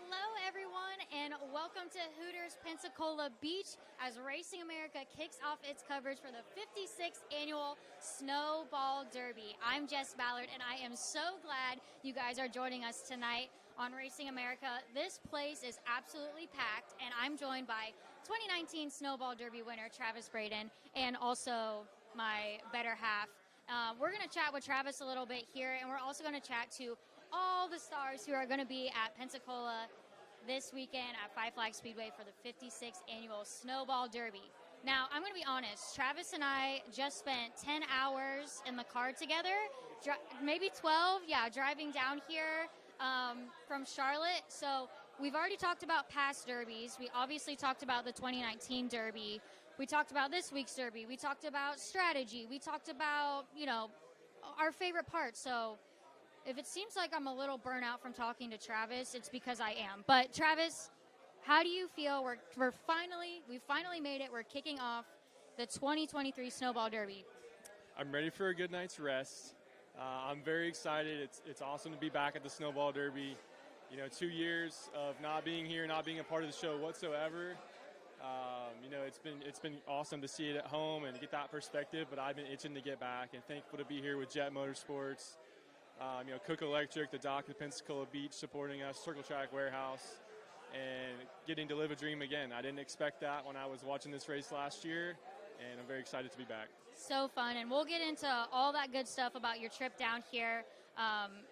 Hello, everyone, and welcome to Hooters Pensacola Beach as Racing America kicks off its coverage for the 56th annual Snowball Derby. I'm Jess Ballard, and I am so glad you guys are joining us tonight on Racing America. This place is absolutely packed, and I'm joined by 2019 Snowball Derby winner Travis Bradden and also my better half. We're going to chat with Travis a little bit here, and we're also going to chat to all the stars who are going to be at Pensacola this weekend at Five Flags Speedway for the 56th annual Snowball Derby. Now, I'm going to be honest, Travis and I just spent 10 hours in the car together, maybe 12, driving down here from Charlotte. So we've already talked about past derbies. We obviously talked about the 2019 Derby. We talked about this week's Derby. We talked about strategy. We talked about, our favorite parts. So if it seems like I'm a little burnt out from talking to Travis, it's because I am. But Travis, how do you feel? We finally made it. We're kicking off the 2023 Snowball Derby. I'm ready for a good night's rest. I'm very excited. It's awesome to be back at the Snowball Derby. 2 years of not being here, not being a part of the show whatsoever. It's been awesome to see it at home and to get that perspective. But I've been itching to get back and thankful to be here with Jet Motorsports. Cook Electric, the dock at Pensacola Beach supporting us, Circle Track Warehouse, and getting to live a dream again. I didn't expect that when I was watching this race last year, and I'm very excited to be back. So fun, and we'll get into all that good stuff about your trip down here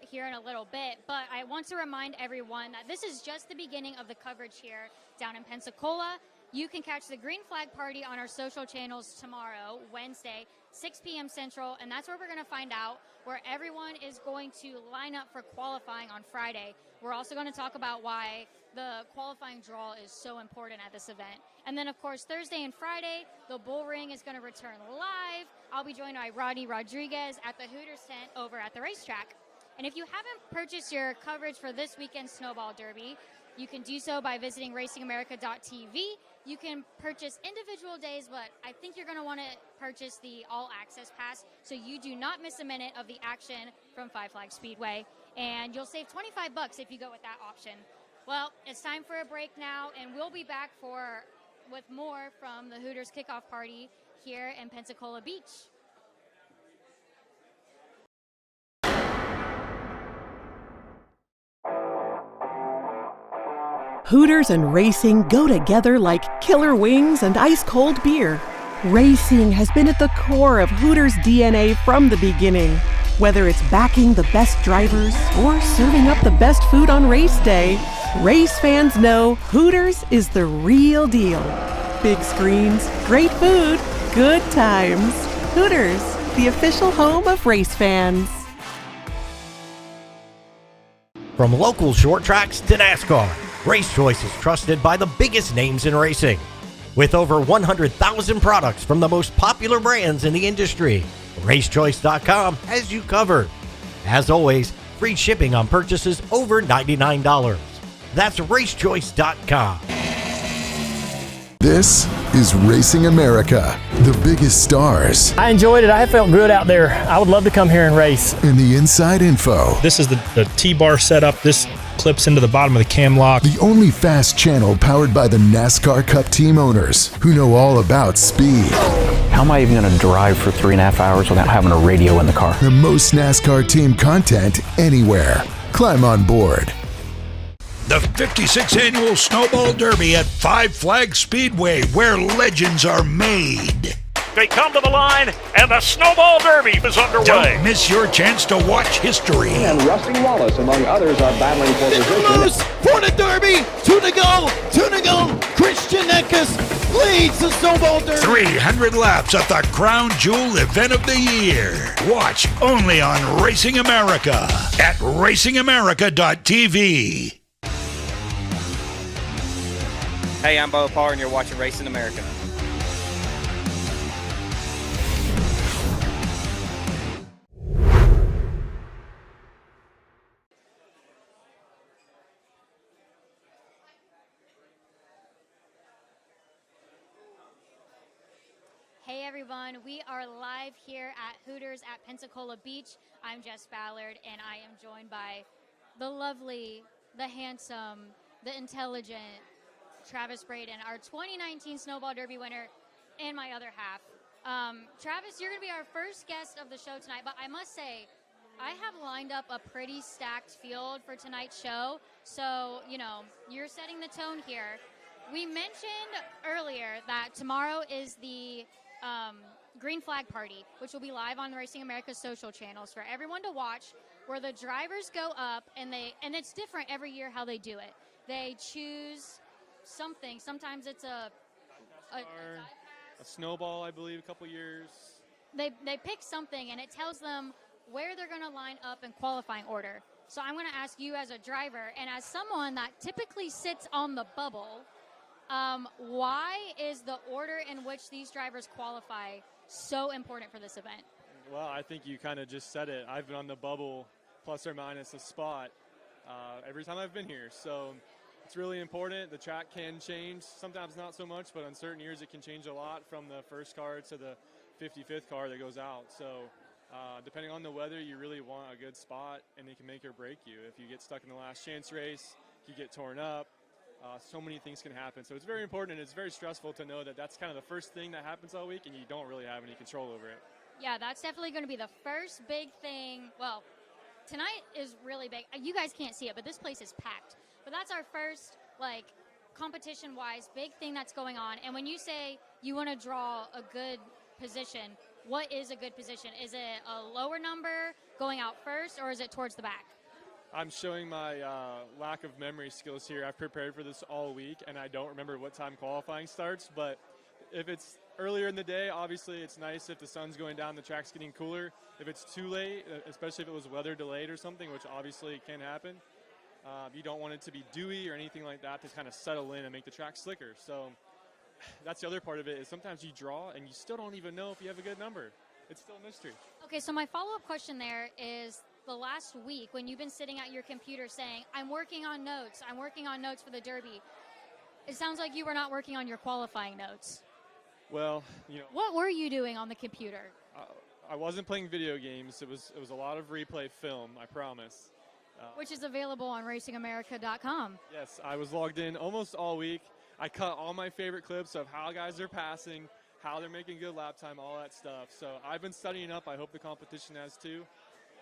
here in a little bit, but I want to remind everyone that this is just the beginning of the coverage here down in Pensacola. You can catch the Green Flag Party on our social channels tomorrow, Wednesday, 6 p.m. Central, and that's where we're going to find out where everyone is going to line up for qualifying on Friday. We're also going to talk about why the qualifying draw is so important at this event. And then, of course, Thursday and Friday, the Bull Ring is going to return live. I'll be joined by Rodney Rodriguez at the Hooters tent over at the racetrack. And if you haven't purchased your coverage for this weekend's Snowball Derby, you can do so by visiting racingamerica.tv. You can purchase individual days, but I think you're going to want to purchase the all-access pass so you do not miss a minute of the action from Five Flags Speedway. And you'll save $25 if you go with that option. Well, it's time for a break now, and we'll be back with more from the Hooters Kickoff Party here in Pensacola Beach. Hooters and racing go together like killer wings and ice-cold beer. Racing has been at the core of Hooters' DNA from the beginning. Whether it's backing the best drivers or serving up the best food on race day, race fans know Hooters is the real deal. Big screens, great food, good times. Hooters, the official home of race fans. From local short tracks to NASCAR, Race Choice is trusted by the biggest names in racing. With over 100,000 products from the most popular brands in the industry, RaceChoice.com has you covered. As always, free shipping on purchases over $99. That's RaceChoice.com. This is Racing America, the biggest stars. I enjoyed it. I felt good out there. I would love to come here and race. And the inside info. This is the T-bar setup. This clips into the bottom of the cam lock. The only fast channel powered by the NASCAR Cup team owners who know all about speed. How am I even going to drive for 3.5 hours without having a radio in the car? The most NASCAR team content anywhere. Climb on board. The 56th annual Snowball Derby at Five Flags Speedway, where legends are made. They come to the line, and the Snowball Derby is underway. Don't miss your chance to watch history. And Rusty Wallace, among others, are battling for position. Loose for the Derby. Two to go. Christian Eckes leads the Snowball Derby. 300 laps at the crown jewel event of the year. Watch only on Racing America at racingamerica.tv. Hey, I'm Bo Parr, and you're watching Racing America. Hey everyone, we are live here at Hooters at Pensacola Beach. I'm Jess Ballard, and I am joined by the lovely, the handsome, the intelligent Travis Bradden, our 2019 Snowball Derby winner, and my other half. Travis, you're going to be our first guest of the show tonight, but I must say, I have lined up a pretty stacked field for tonight's show, so, you're setting the tone here. We mentioned earlier that tomorrow is the Green Flag Party, which will be live on Racing America's social channels for everyone to watch, where the drivers go up, and it's different every year how they do it. They choose something. Sometimes it's a snowball, I believe, a couple years. They pick something, and it tells them where they're going to line up in qualifying order. So I'm going to ask you as a driver and as someone that typically sits on the bubble, why is the order in which these drivers qualify so important for this event? Well, I think you kind of just said it. I've been on the bubble plus or minus a spot every time I've been here. So it's really important. The track can change, sometimes not so much, but on certain years it can change a lot from the first car to the 55th car that goes out. So depending on the weather, you really want a good spot, and it can make or break you. If you get stuck in the last chance race, you get torn up. So many things can happen. So it's very important, and it's very stressful to know that that's kind of the first thing that happens all week, and you don't really have any control over it. Yeah, that's definitely going to be the first big thing. Well, tonight is really big. You guys can't see it, but this place is packed. But that's our first, competition-wise, big thing that's going on. And when you say you want to draw a good position, what is a good position? Is it a lower number going out first, or is it towards the back? I'm showing my lack of memory skills here. I've prepared for this all week, and I don't remember what time qualifying starts. But if it's earlier in the day, obviously it's nice if the sun's going down, the track's getting cooler. If it's too late, especially if it was weather delayed or something, which obviously can happen, you don't want it to be dewy or anything like that to kind of settle in and make the track slicker. So that's the other part of it, is sometimes you draw and you still don't even know if you have a good number. It's still a mystery. Okay, so my follow-up question there is, the last week when you've been sitting at your computer saying, I'm working on notes for the Derby, it sounds like you were not working on your qualifying notes. Well, What were you doing on the computer? I wasn't playing video games. It was a lot of replay film, I promise. Which is available on racingamerica.com. Yes, I was logged in almost all week. I cut all my favorite clips of how guys are passing, how they're making good lap time, all that stuff. So I've been studying up. I hope the competition has too.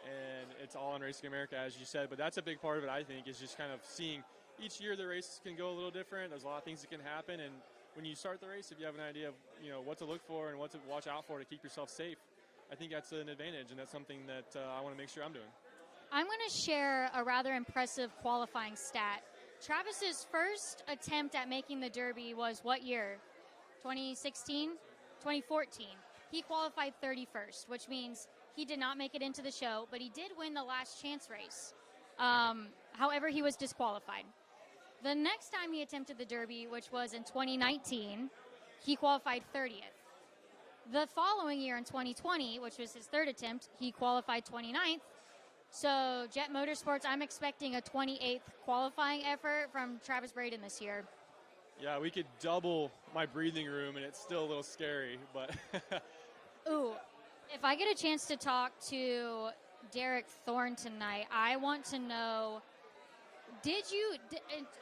And it's all on Racing America, as you said. But that's a big part of it, I think, is just kind of seeing each year the races can go a little different. There's a lot of things that can happen. And when you start the race, if you have an idea of what to look for and what to watch out for to keep yourself safe, I think that's an advantage. And that's something that I want to make sure I'm doing. I'm going to share a rather impressive qualifying stat. Travis's first attempt at making the Derby was what year? 2016? 2014. He qualified 31st, which means he did not make it into the show, but he did win the last chance race. However, he was disqualified. The next time he attempted the Derby, which was in 2019, he qualified 30th. The following year in 2020, which was his third attempt, he qualified 29th. So, Jet Motorsports, I'm expecting a 28th qualifying effort from Travis Bradden this year. Yeah, we could double my breathing room, and it's still a little scary, but... Ooh. If I get a chance to talk to Derek Thorne tonight, I want to know,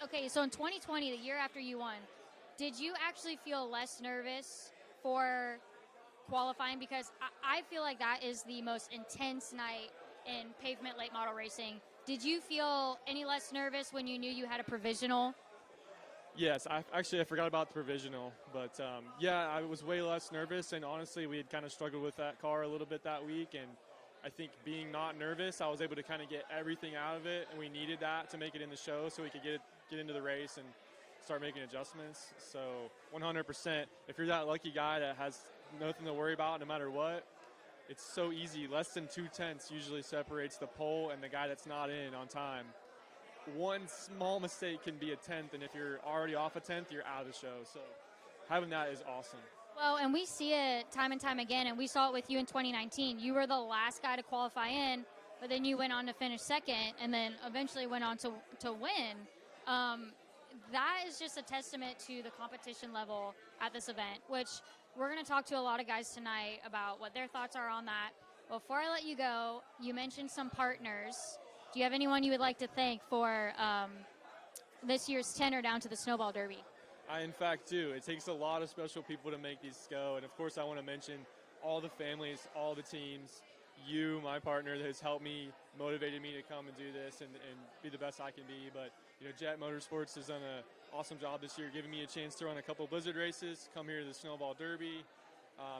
okay, so in 2020, the year after you won, did you actually feel less nervous for qualifying? Because I feel like that is the most intense night in pavement late model racing. Did you feel any less nervous when you knew you had a provisional? Yes, I forgot about the provisional, but yeah, I was way less nervous, and honestly, we had kind of struggled with that car a little bit that week, and I think being not nervous, I was able to kind of get everything out of it, and we needed that to make it in the show so we could get into the race and start making adjustments. So 100%, if you're that lucky guy that has nothing to worry about no matter what, it's so easy. Less than 2/10 usually separates the pole and the guy that's not in on time. One small mistake can be a 10th, and if you're already off a 10th, you're out of the show. So having that is awesome. Well, and we see it time and time again, and we saw it with you in 2019. You were the last guy to qualify in, but then you went on to finish second, and then eventually went on to win. That is just a testament to the competition level at this event, which we're going to talk to a lot of guys tonight about what their thoughts are on that. Before I let you go, you mentioned some partners. Do you have anyone you would like to thank for this year's tenor down to the Snowball Derby. I, in fact, do. It takes a lot of special people to make these go. And, of course, I want to mention all the families, all the teams, you, my partner, that has helped me, motivated me to come and do this and be the best I can be. But, you know, Jet Motorsports has done an awesome job this year, giving me a chance to run a couple Blizzard races, come here to the Snowball Derby.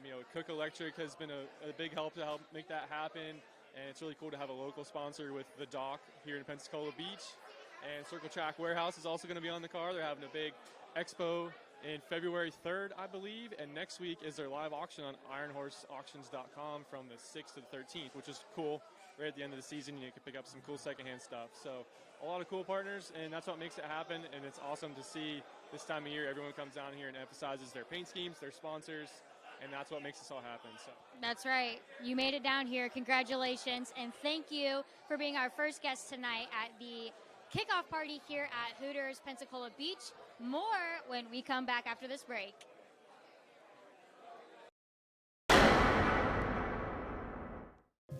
You know, Cook Electric has been a big help to help make that happen. And it's really cool to have a local sponsor with the dock here in Pensacola Beach. And Circle Track Warehouse is also going to be on the car. They're having a big expo in February 3rd, I believe. And next week is their live auction on ironhorseauctions.com from the 6th to the 13th, which is cool. Right at the end of the season, you can pick up some cool secondhand stuff. So a lot of cool partners, and that's what makes it happen. And it's awesome to see this time of year everyone comes down here and emphasizes their paint schemes, their sponsors, and that's what makes this all happen. So that's right. You made it down here. Congratulations, and thank you for being our first guest tonight at the kickoff party here at Hooters Pensacola Beach. More when we come back after this break.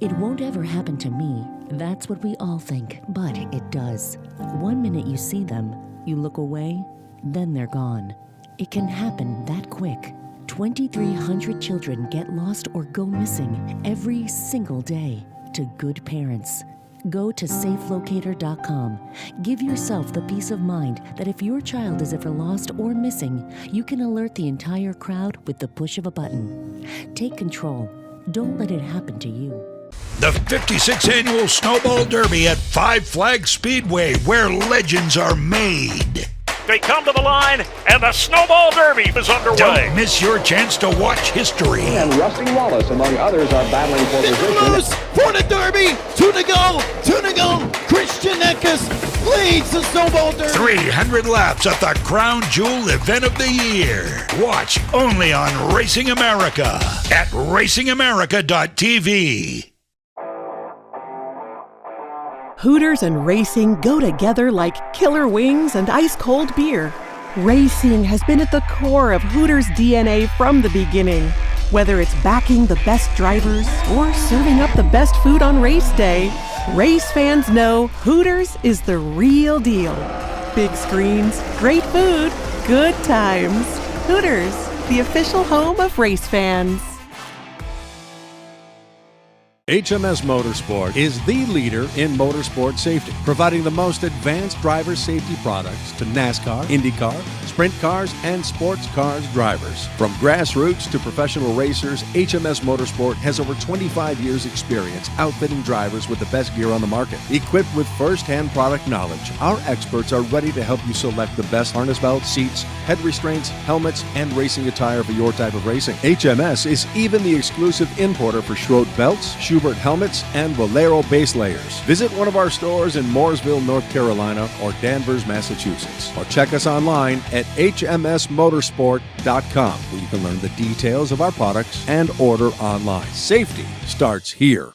It won't ever happen to me. That's what we all think, but it does. One minute you see them, you look away, then they're gone. It can happen that quick. 2,300 children get lost or go missing every single day. To good parents, go to safelocator.com. Give yourself the peace of mind that if your child is ever lost or missing, you can alert the entire crowd with the push of a button. Take control. Don't let it happen to you. The 56th Annual Snowball Derby at Five Flags Speedway, where legends are made. They come to the line, and the Snowball Derby is underway. Don't miss your chance to watch history. And Rusty Wallace, among others, are battling for position. Moose for the Derby. Two to go. Christian Eckes leads the Snowball Derby. 300 laps at the crown jewel event of the year. Watch only on Racing America at racingamerica.tv. Hooters and racing go together like killer wings and ice-cold beer. Racing has been at the core of Hooters' DNA from the beginning. Whether it's backing the best drivers or serving up the best food on race day, race fans know Hooters is the real deal. Big screens, great food, good times. Hooters, the official home of race fans. HMS Motorsport is the leader in motorsport safety, providing the most advanced driver safety products to NASCAR, IndyCar, sprint cars, and sports cars drivers. From grassroots to professional racers, HMS Motorsport has over 25 years' experience outfitting drivers with the best gear on the market. Equipped with first-hand product knowledge, our experts are ready to help you select the best harness belts, seats, head restraints, helmets, and racing attire for your type of racing. HMS is even the exclusive importer for Schroed belts, Schubert helmets, and Valero base layers. Visit one of our stores in Mooresville, North Carolina, or Danvers, Massachusetts. Or check us online at hmsmotorsport.com, where you can learn the details of our products and order online. Safety starts here.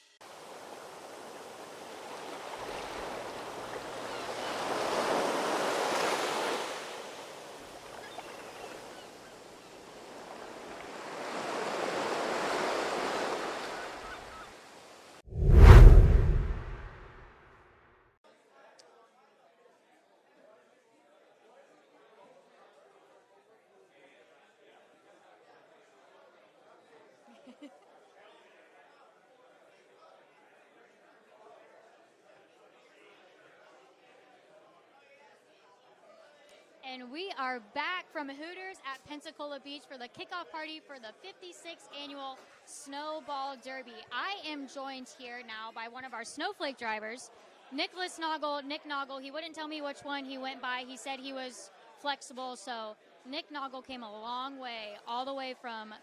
And we are back from Hooters at Pensacola Beach for the kickoff party for the 56th annual Snowball Derby. I am joined here now by one of our snowflake drivers, Nick Nogle. He wouldn't tell me which one he went by. He said he was flexible. So Nick Nogle came a long way, all the way from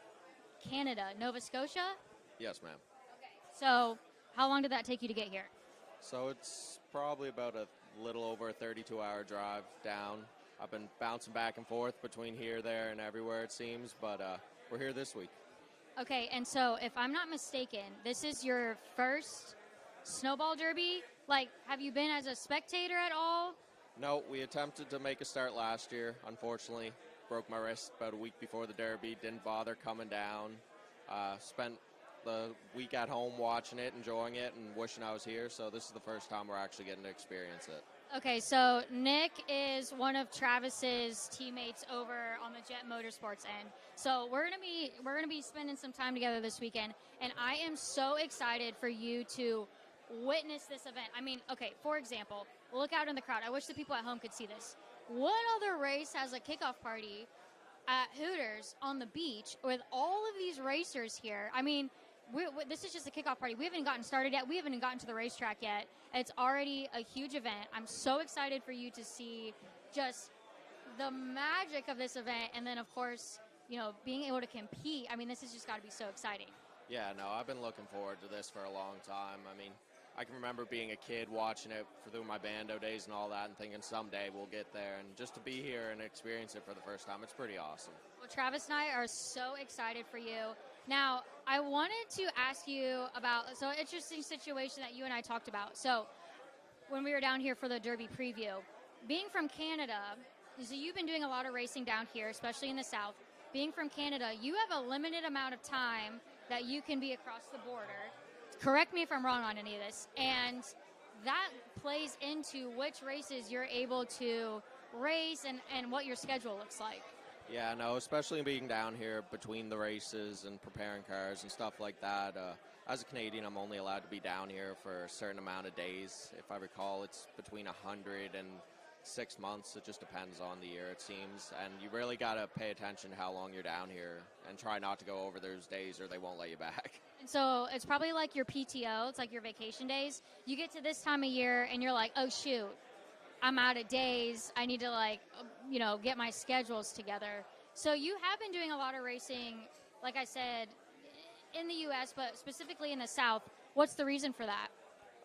Canada, Nova Scotia? Yes, ma'am. Okay. So how long did that take you to get here? So it's probably about a little over a 32-hour drive down. I've been bouncing back and forth between here, there, and everywhere, it seems, but we're here this week. Okay, and so if I'm not mistaken, this is your first Snowball Derby? Like, have you been as a spectator at all? No, we attempted to make a start last year. Unfortunately, broke my wrist about a week before the Derby, didn't bother coming down. Spent the week at home watching it, enjoying it, and wishing I was here, so this is the first time we're actually getting to experience it. Okay, so Nick is one of Travis's teammates over on the Jet Motorsports end. So we're gonna be spending some time together this weekend, and I am so excited for you to witness this event. I mean, okay, for example, look out in the crowd. I wish the people at home could see this. What other race has a kickoff party at Hooters on the beach with all of these racers here? I mean, this is just a kickoff party. We haven't gotten started yet. We haven't even gotten to the racetrack yet. It's already a huge event. I'm so excited for you to see just the magic of this event. And then, of course, you know, being able to compete. I mean, this has just got to be so exciting. Yeah, no, I've been looking forward to this for a long time. I mean, I can remember being a kid watching it through my bando days and all that and thinking someday we'll get there. And just to be here and experience it for the first time, it's pretty awesome. Well, Travis and I are so excited for you. Now, I wanted to ask you about, so interesting situation that you and I talked about. So when we were down here for the Derby preview, being from Canada, so you've been doing a lot of racing down here, especially in the South. Being from Canada, you have a limited amount of time that you can be across the border. Correct me if I'm wrong on any of this. And that plays into which races you're able to race and what your schedule looks like. Yeah, no, especially being down here between the races and preparing cars and stuff like that. As a Canadian, I'm only allowed to be down here for a certain amount of days. If I recall, it's between 100 and 6 months. It just depends on the year, it seems. And you really got to pay attention to how long you're down here and try not to go over those days or they won't let you back. And so it's probably like your PTO. It's like your vacation days. You get to this time of year and you're like, oh, shoot, I'm out of days. I need to, like, you know, get my schedules together. So you have been doing a lot of racing, like I said, in the U.S., but specifically in the South. What's the reason for that?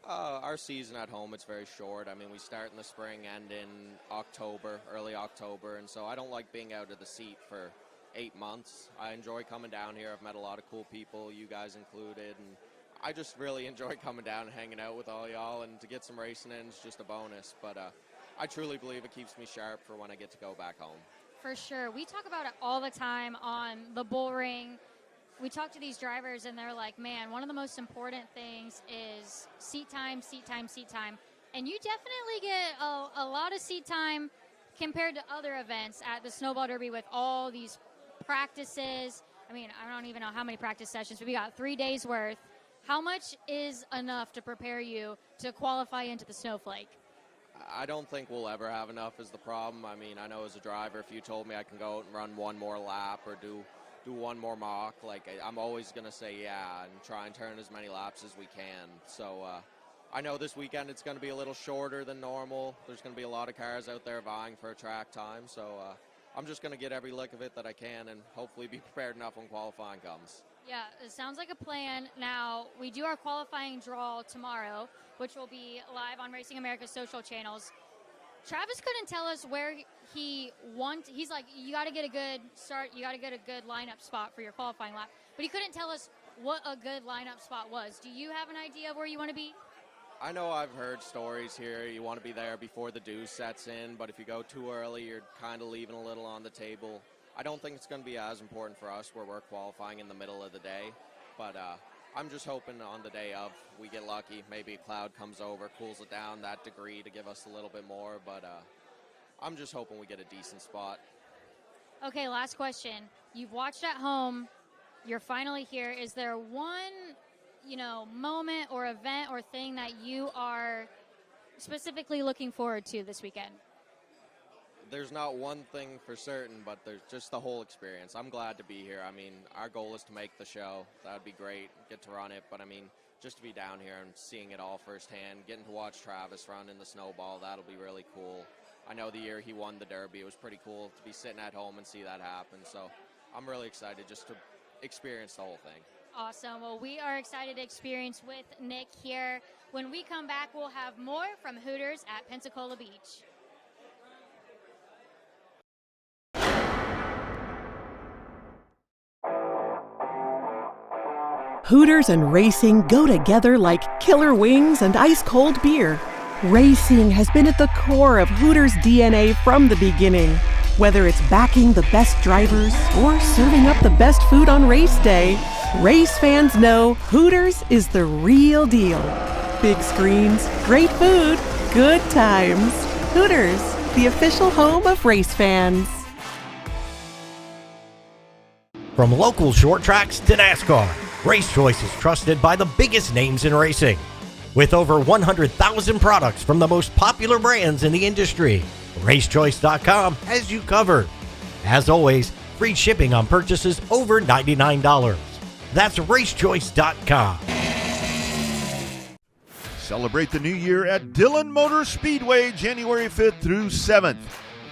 Our season at home, it's very short. I mean, we start in the spring, end in October, early October, and so I don't like being out of the seat for 8 months. I enjoy coming down here. I've met a lot of cool people, you guys included, and I just really enjoy coming down and hanging out with all y'all, and to get some racing in is just a bonus. But I truly believe it keeps me sharp for when I get to go back home. For sure. We talk about it all the time on the bull ring. We talk to these drivers, and they're like, man, one of the most important things is seat time, seat time, seat time. And you definitely get a lot of seat time compared to other events at the Snowball Derby with all these practices. I mean, I don't even know how many practice sessions, but we got 3 days worth. How much is enough to prepare you to qualify into the Snowflake? I don't think we'll ever have enough is the problem. I mean, I know as a driver, if you told me I can go out and run one more lap or do one more mock, like, I'm always going to say yeah and try and turn as many laps as we can. So I know this weekend it's going to be a little shorter than normal. There's going to be a lot of cars out there vying for a track time. So I'm just going to get every lick of it that I can and hopefully be prepared enough when qualifying comes. Yeah, it sounds like a plan. Now, we do our qualifying draw tomorrow, which will be live on Racing America's social channels. Travis couldn't tell us where he wants. He's like, you got to get a good start. You got to get a good lineup spot for your qualifying lap. But he couldn't tell us what a good lineup spot was. Do you have an idea of where you want to be? I know I've heard stories here. You want to be there before the dew sets in, but if you go too early, you're kind of leaving a little on the table. I don't think it's going to be as important for us where we're qualifying in the middle of the day. But I'm just hoping on the day of we get lucky. Maybe a cloud comes over, cools it down that degree to give us a little bit more. But I'm just hoping we get a decent spot. Okay, last question. You've watched at home. You're finally here. Is there one, moment or event or thing that you are specifically looking forward to this weekend? There's not one thing for certain, but there's just the whole experience. I'm glad to be here. I mean, our goal is to make the show. That would be great, get to run it. But, I mean, just to be down here and seeing it all firsthand, getting to watch Travis run in the Snowball, that'll be really cool. I know the year he won the Derby, it was pretty cool to be sitting at home and see that happen. So I'm really excited just to experience the whole thing. Awesome. Well, we are excited to experience with Nick here. When we come back, we'll have more from Hooters at Pensacola Beach. Hooters and racing go together like killer wings and ice-cold beer. Racing has been at the core of Hooters' DNA from the beginning. Whether it's backing the best drivers or serving up the best food on race day, race fans know Hooters is the real deal. Big screens, great food, good times. Hooters, the official home of race fans. From local short tracks to NASCAR, Race Choice is trusted by the biggest names in racing. With over 100,000 products from the most popular brands in the industry, RaceChoice.com has you covered. As always, free shipping on purchases over $99. That's RaceChoice.com. Celebrate the new year at Dillon Motor Speedway, January 5th through 7th.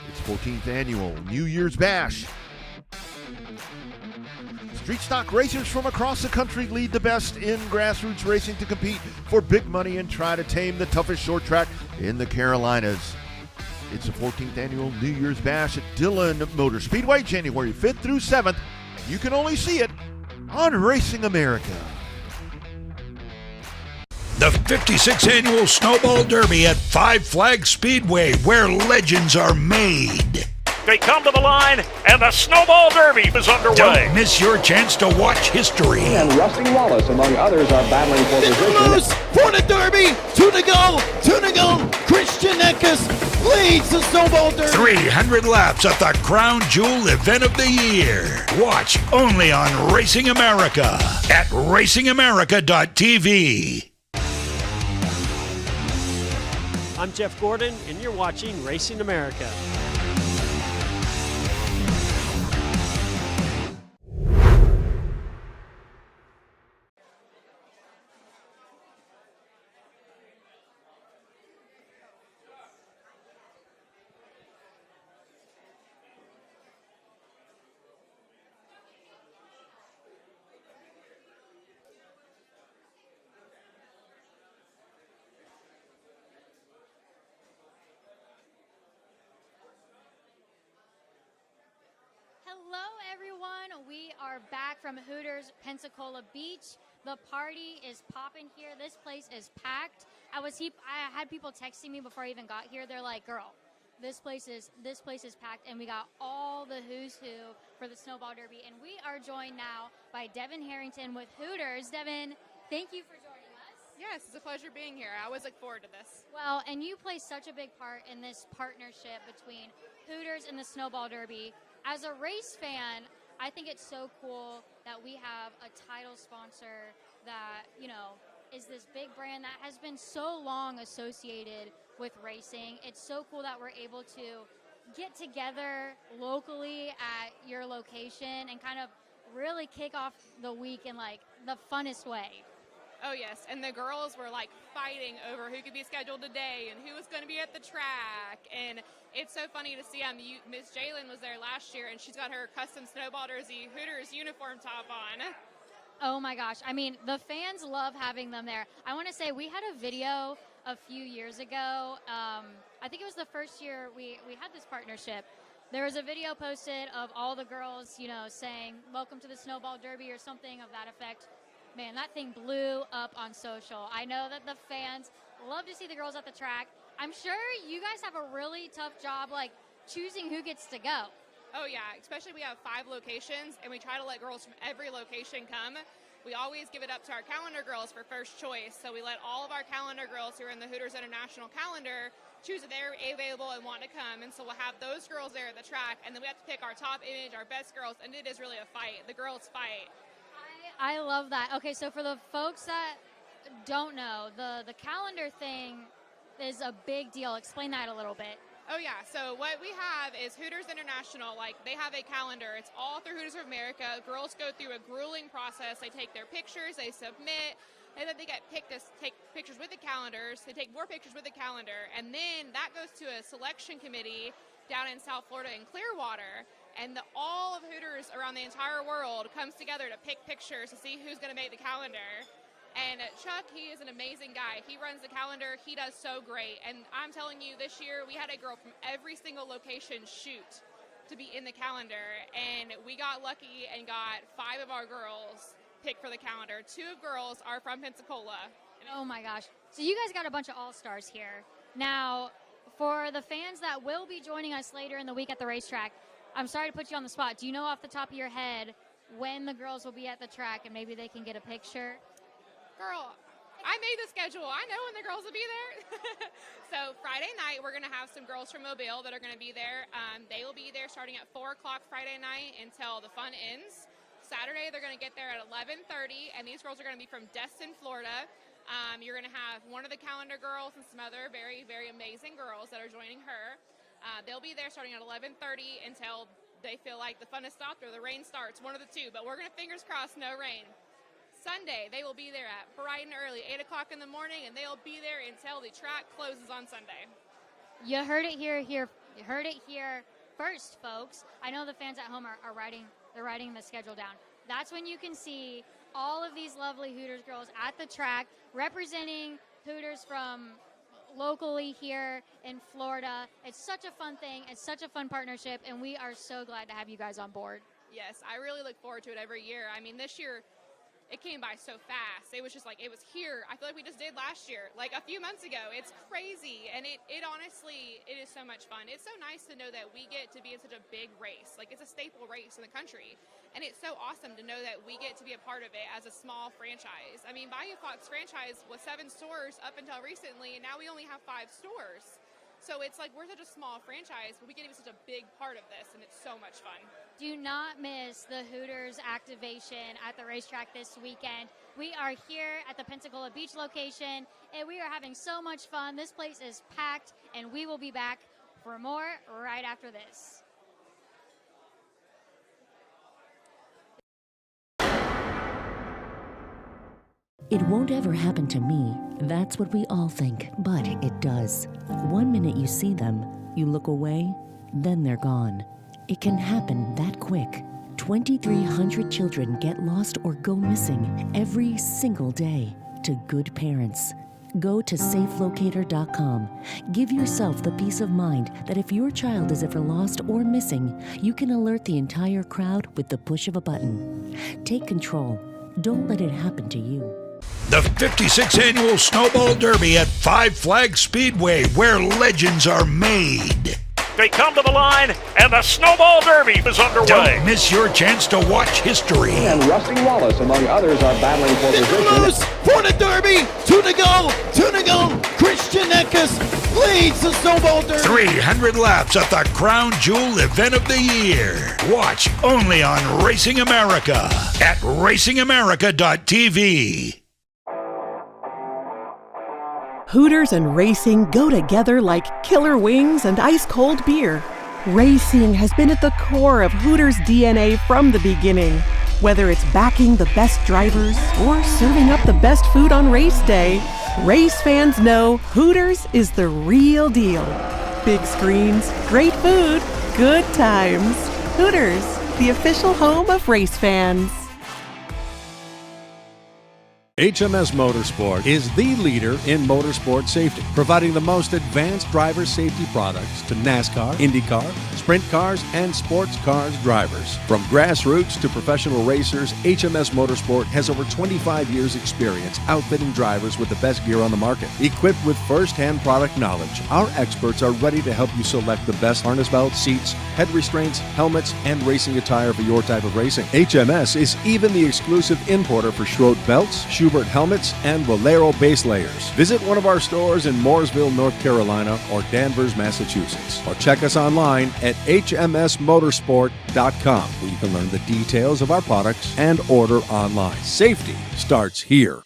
Its 14th annual New Year's Bash. Street stock racers from across the country lead the best in grassroots racing to compete for big money and try to tame the toughest short track in the Carolinas. It's the 14th annual New Year's Bash at Dillon Motor Speedway, January 5th through 7th. You can only see it on Racing America. The 56th annual Snowball Derby at Five Flags Speedway, where legends are made. They come to the line, and the Snowball Derby is underway. Don't miss your chance to watch history. And Rusty Wallace, among others, are battling for position. Loose for the Derby. Two to go. Christian Eckes leads the Snowball Derby. 300 laps at the crown jewel event of the year. Watch only on Racing America at racingamerica.tv. I'm Jeff Gordon, and you're watching Racing America. Hello, everyone. We are back from Hooters, Pensacola Beach. The party is popping here. This place is packed. I had people texting me before I even got here. They're like, "Girl, this place is packed," and we got all the who's who for the Snowball Derby. And we are joined now by Devin Harrington with Hooters. Devin, thank you for joining us. Yes, it's a pleasure being here. I always look forward to this. Well, and you play such a big part in this partnership between Hooters and the Snowball Derby. As a race fan, I think it's so cool that we have a title sponsor that, is this big brand that has been so long associated with racing. It's so cool that we're able to get together locally at your location and kind of really kick off the week in the funnest way. Oh, yes, and the girls were fighting over who could be scheduled today and who was going to be at the track, and it's so funny to see Miss Jalen was there last year, and she's got her custom Snowball Derby Hooters uniform top on. Oh my gosh, the fans love having them there. I want to say we had a video a few years ago. I think it was the first year we had this partnership. There was a video posted of all the girls, saying, "Welcome to the Snowball Derby" or something of that effect. Man, that thing blew up on social. I know that the fans love to see the girls at the track. I'm sure you guys have a really tough job, choosing who gets to go. Oh, yeah, especially we have 5 locations, and we try to let girls from every location come. We always give it up to our calendar girls for first choice, so we let all of our calendar girls who are in the Hooters International calendar choose if they're available and want to come, and so we'll have those girls there at the track, and then we have to pick our top image, our best girls, and it is really a fight. The girls fight. I love that. Okay, so for the folks that don't know, the calendar thing is a big deal. Explain that a little bit. Oh, yeah. So what we have is Hooters International. They have a calendar. It's all through Hooters of America. Girls go through a grueling process. They take their pictures, they submit, and then they get picked to take pictures with the calendars. They take more pictures with the calendar, and then that goes to a selection committee down in South Florida in Clearwater. And all of Hooters around the entire world comes together to pick pictures to see who's going to make the calendar. And Chuck, he is an amazing guy. He runs the calendar. He does so great. And I'm telling you, this year we had a girl from every single location shoot to be in the calendar. And we got lucky and got 5 of our girls picked for the calendar. 2 girls are from Pensacola. Oh, my gosh. So you guys got a bunch of all-stars here. Now, for the fans that will be joining us later in the week at the racetrack, I'm sorry to put you on the spot. Do you know off the top of your head when the girls will be at the track and maybe they can get a picture? Girl, I made the schedule. I know when the girls will be there. So Friday night, we're going to have some girls from Mobile that are going to be there. They will be there starting at 4 o'clock Friday night until the fun ends. Saturday, they're going to get there at 11:30, and these girls are going to be from Destin, Florida. You're going to have one of the calendar girls and some other very, very amazing girls that are joining her. They'll be there starting at 11:30 until they feel like the fun has stopped or the rain starts, one of the two. But we're going to fingers crossed, no rain. Sunday, they will be there at bright and early, 8 o'clock in the morning, and they'll be there until the track closes on Sunday. You heard it here. You heard it here first, folks. I know the fans at home are writing the schedule down. That's when you can see all of these lovely Hooters girls at the track representing Hooters from locally here in Florida. It's such a fun thing. It's such a fun partnership, and we are so glad to have you guys on board. Yes, I really look forward to it every year. I mean, this year, it came by so fast. It was just like, it was here. I feel like we just did last year, like a few months ago. It's crazy. And it honestly, it is so much fun. It's so nice to know that we get to be in such a big race. Like, it's a staple race in the country. And it's so awesome to know that we get to be a part of it as a small franchise. I mean, Bayou Fox franchise was 7 stores up until recently, and now we only have 5 stores. So it's like we're such a small franchise, but we get to be such a big part of this, and it's so much fun. Do not miss the Hooters activation at the racetrack this weekend. We are here at the Pensacola Beach location, and we are having so much fun. This place is packed, and we will be back for more right after this. It won't ever happen to me. That's what we all think, but it does. One minute you see them, you look away, then they're gone. It can happen that quick. 2,300 children get lost or go missing every single day to good parents. Go to safelocator.com. Give yourself the peace of mind that if your child is ever lost or missing, you can alert the entire crowd with the push of a button. Take control. Don't let it happen to you. The 56th Annual Snowball Derby at Five Flags Speedway, where legends are made. They come to the line, and the Snowball Derby is underway. Don't miss your chance to watch history. And Rusty Wallace, among others, are battling for position. Loose for the Derby. 2 to go. Christian Eckes leads the Snowball Derby. 300 laps at the Crown Jewel event of the year. Watch only on Racing America at racingamerica.tv. Hooters and racing go together like killer wings and ice-cold beer. Racing has been at the core of Hooters' DNA from the beginning. Whether it's backing the best drivers or serving up the best food on race day, race fans know Hooters is the real deal. Big screens, great food, good times. Hooters, the official home of race fans. HMS Motorsport is the leader in motorsport safety, providing the most advanced driver safety products to NASCAR, IndyCar, sprint cars, and sports cars drivers. From grassroots to professional racers, HMS Motorsport has over 25 years' experience outfitting drivers with the best gear on the market. Equipped with first-hand product knowledge, our experts are ready to help you select the best harness belts, seats, head restraints, helmets, and racing attire for your type of racing. HMS is even the exclusive importer for Schroed belts, Schubert helmets, and Valero base layers. Visit one of our stores in Mooresville, North Carolina, or Danvers, Massachusetts, or check us online at hmsmotorsport.com, where you can learn the details of our products and order online. Safety starts here.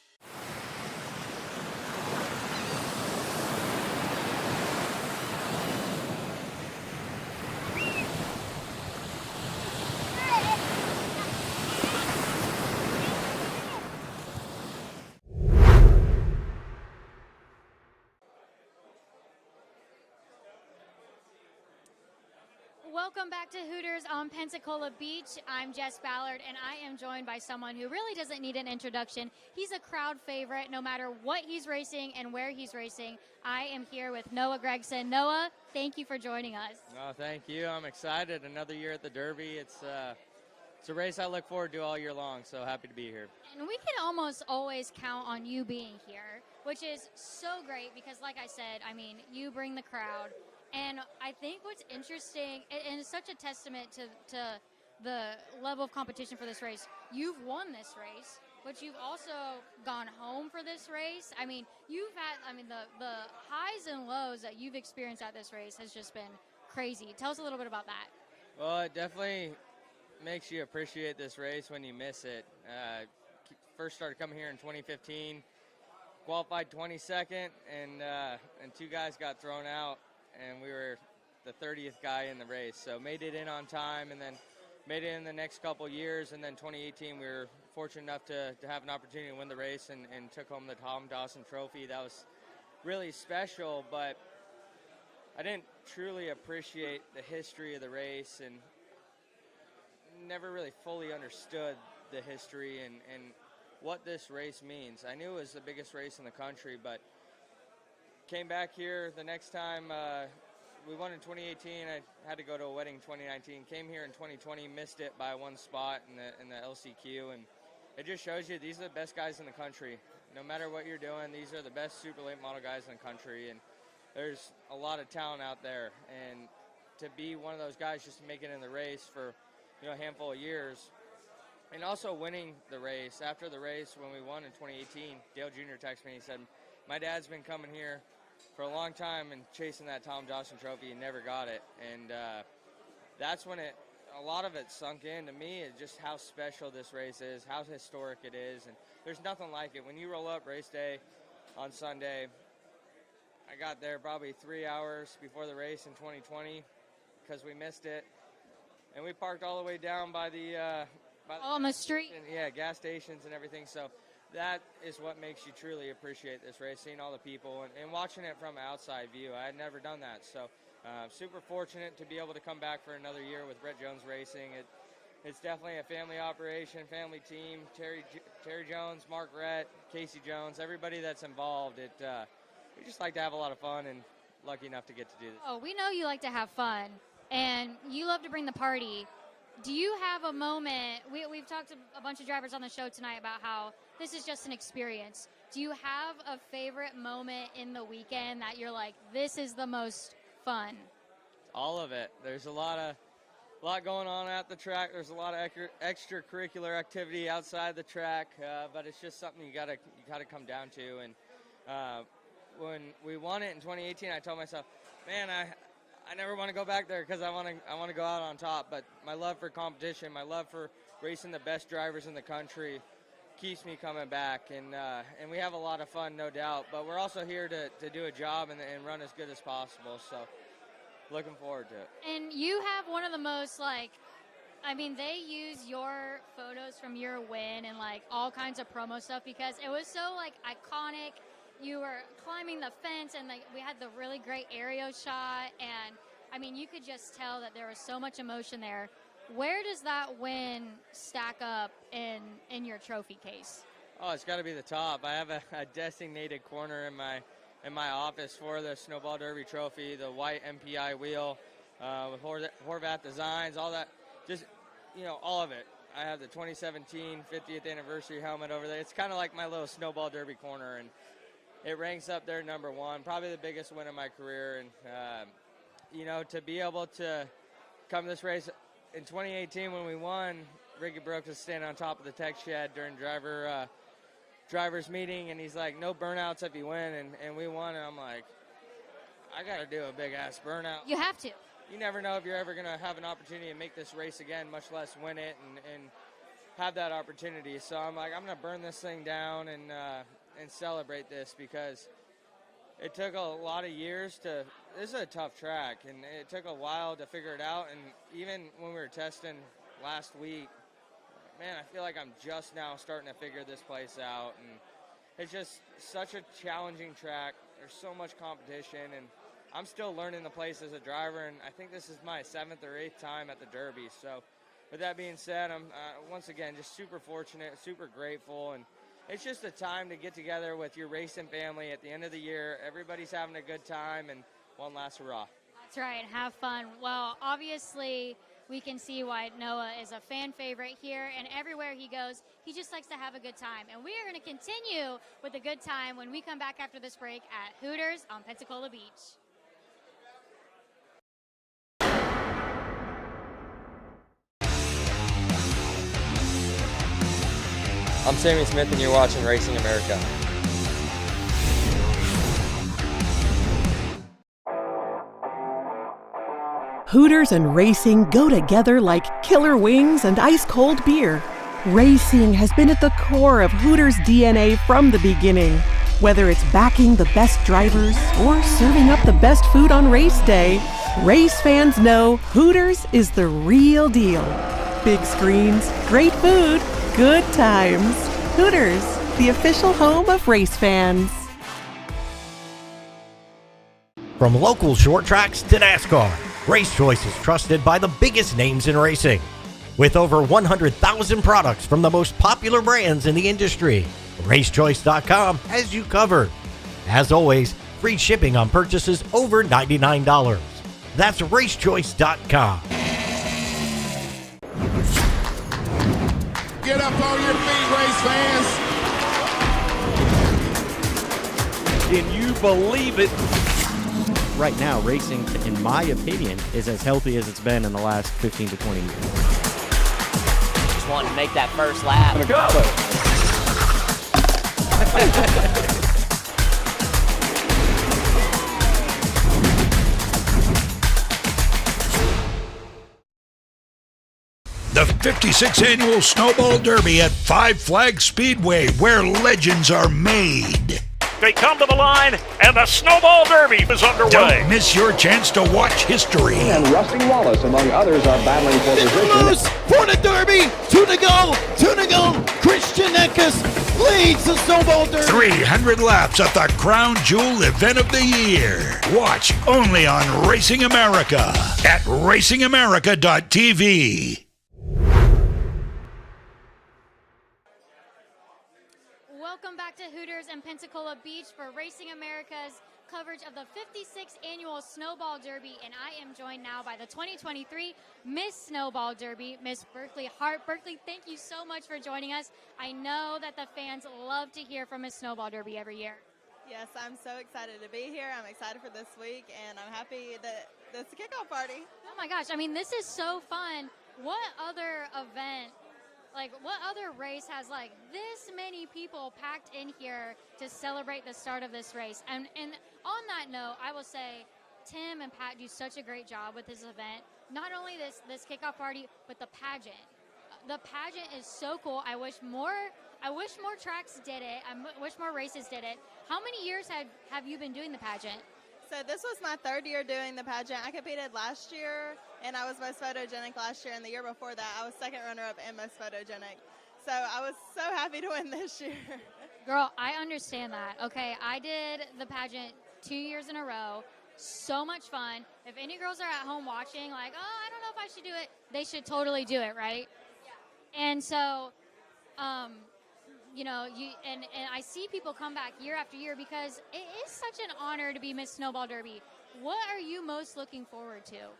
Welcome back to Hooters on Pensacola Beach. I'm Jess Ballard, and I am joined by someone who really doesn't need an introduction. He's a crowd favorite no matter what he's racing and where he's racing. I am here with Noah Gragson. Noah, thank you for joining us. Oh, thank you. I'm excited. Another year at the Derby. It's a race I look forward to all year long, so happy to be here. And we can almost always count on you being here, which is so great because, like I said, I mean, you bring the crowd. And I think what's interesting, and it's such a testament to the level of competition for this race, you've won this race but you've also gone home for this race. I mean, the highs and lows that you've experienced at this race has just been crazy. Tell us a little bit about that. Well, it definitely makes you appreciate this race when you miss it. First started coming here in 2015, qualified 22nd, and 2 guys got thrown out, and we were the 30th guy in the race. So made it in on time, and then made it in the next couple years, and then 2018 we were fortunate enough to have an opportunity to win the race and took home the Tom Dawson Trophy. That was really special, but I didn't truly appreciate the history of the race and never really fully understood the history and what this race means. I knew it was the biggest race in the country, but came back here the next time. We won in 2018. I had to go to a wedding in 2019. Came here in 2020, missed it by 1 spot in the LCQ, and it just shows you these are the best guys in the country. No matter what you're doing, these are the best super late model guys in the country, and there's a lot of talent out there. And to be one of those guys just to make it in the race for a handful of years, and also winning the race. After the race, when we won in 2018, Dale Jr. texted me and he said, "My dad's been coming here for a long time and chasing that Tom Dawson Trophy and never got it." And that's when a lot of it sunk in to me, is just how special this race is, how historic it is, and there's nothing like it. When you roll up race day on Sunday, I got there probably 3 hours before the race in 2020 because we missed it, and we parked all the way down by the on the street. Yeah, gas stations and everything. So that is what makes you truly appreciate this race, seeing all the people and watching it from an outside view. I had never done that. So super fortunate to be able to come back for another year with Brett Jones Racing. It's definitely a family operation, family team. Terry Jones, Mark Rett, Casey Jones, everybody that's involved. We just like to have a lot of fun, and lucky enough to get to do this. Oh, we know you like to have fun, and you love to bring the party. Do you have a moment, we've talked to a bunch of drivers on the show tonight about how this is just an experience. Do you have a favorite moment in the weekend that you're like, this is the most fun? All of it. There's a lot going on at the track. There's a lot of extracurricular activity outside the track, but it's just something you gotta come down to. And when we won it in 2018, I told myself, man, I never want to go back there because I want to go out on top. But my love for competition, my love for racing the best drivers in the country keeps me coming back. And we have a lot of fun, no doubt. But we're also here to do a job and run as good as possible. So looking forward to it. And you have one of the most, they use your photos from your win and, all kinds of promo stuff because it was so, iconic. You were climbing the fence, and we had the really great aerial shot, and you could just tell that there was so much emotion there. Where does that win stack up in your trophy case? Oh, it's got to be the top. I have a designated corner in my office for the Snowball Derby trophy, the white MPI wheel with Horvath designs, all that, just all of it. I have the 2017 50th anniversary helmet over there. It's kind of like my little Snowball Derby corner, and it ranks up there number one, probably the biggest win of my career. And, to be able to come this race in 2018 when we won, Ricky Brooks was standing on top of the tech shed during driver's meeting, and he's like, no burnouts if you win, and we won. And I'm like, I got to do a big-ass burnout. You have to. You never know if you're ever going to have an opportunity to make this race again, much less win it and have that opportunity. So I'm like, I'm going to burn this thing down and celebrate this because it took a lot of years this is a tough track, and it took a while to figure it out. And even when we were testing last week, man, I feel like I'm just now starting to figure this place out. And it's just such a challenging track. There's so much competition, and I'm still learning the place as a driver, and I think this is my 7th or 8th time at the Derby. So with that being said, I'm once again just super fortunate, super grateful, and it's just a time to get together with your racing family at the end of the year. Everybody's having a good time, and one last hurrah. That's right. Have fun. Well, obviously, we can see why Noah is a fan favorite here, and everywhere he goes, he just likes to have a good time. And we are going to continue with a good time when we come back after this break at Hooters on Pensacola Beach. I'm Sammy Smith, and you're watching Racing America. Hooters and racing go together like killer wings and ice-cold beer. Racing has been at the core of Hooters' DNA from the beginning. Whether it's backing the best drivers or serving up the best food on race day, race fans know Hooters is the real deal. Big screens, great food, good times. Hooters, the official home of race fans. From local short tracks to NASCAR, Race Choice is trusted by the biggest names in racing. With over 100,000 products from the most popular brands in the industry, RaceChoice.com has you covered. As always, free shipping on purchases over $99. That's RaceChoice.com. Get up on your feet, race fans. Can you believe it? Right now, racing, in my opinion, is as healthy as it's been in the last 15 to 20 years. Just wanting to make that first lap. Go! The 56th Annual Snowball Derby at Five Flags Speedway, where legends are made. They come to the line, and the Snowball Derby is underway. Don't miss your chance to watch history. And Rusty Wallace, among others, are battling for position. Loose for the Derby. Two to go. Christian Eckes leads the Snowball Derby. 300 laps at the crown jewel event of the year. Watch only on Racing America at racingamerica.tv. Welcome back to Hooters and Pensacola Beach for Racing America's coverage of the 56th Annual Snowball Derby, and I am joined now by the 2023 Miss Snowball Derby, Miss Berkeley Hart. Berkeley, thank you so much for joining us. I know that the fans love to hear from Miss Snowball Derby every year. Yes, I'm so excited to be here. I'm excited for this week, and I'm happy that this is a kickoff party. Oh my gosh, I mean, this is so fun. What other event, what other race has this many people packed in here to celebrate the start of this race? And on that note, I will say Tim and Pat do such a great job with this event. Not only this kickoff party, but the pageant. The pageant is so cool. I wish more tracks did it. I wish more races did it. How many years have you been doing the pageant? So this was my third year doing the pageant. I competed last year, and I was most photogenic last year, and the year before that, I was second runner-up and most photogenic. So I was so happy to win this year. Girl, I understand that. Okay, I did the pageant 2 years in a row. So much fun. If any girls are at home watching, I don't know if I should do it, they should totally do it, right? Yeah. And so, and I see people come back year after year because it is such an honor to be Miss Snowball Derby. What are you most looking forward to?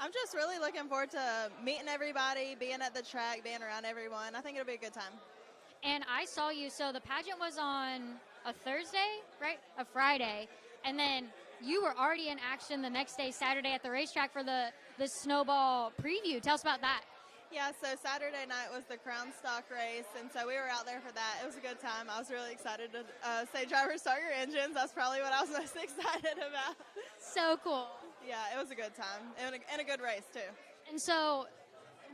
I'm just really looking forward to meeting everybody, being at the track, being around everyone. I think it'll be a good time. And I saw you, so the pageant was on a Thursday, right? A Friday. And then you were already in action the next day, Saturday, at the racetrack for the Snowball preview. Tell us about that. Yeah, so Saturday night was the Crown Stock race, and so we were out there for that. It was a good time. I was really excited to say, drivers, start your engines. That's probably what I was most excited about. So cool. Yeah, it was a good time, and a good race, too. And so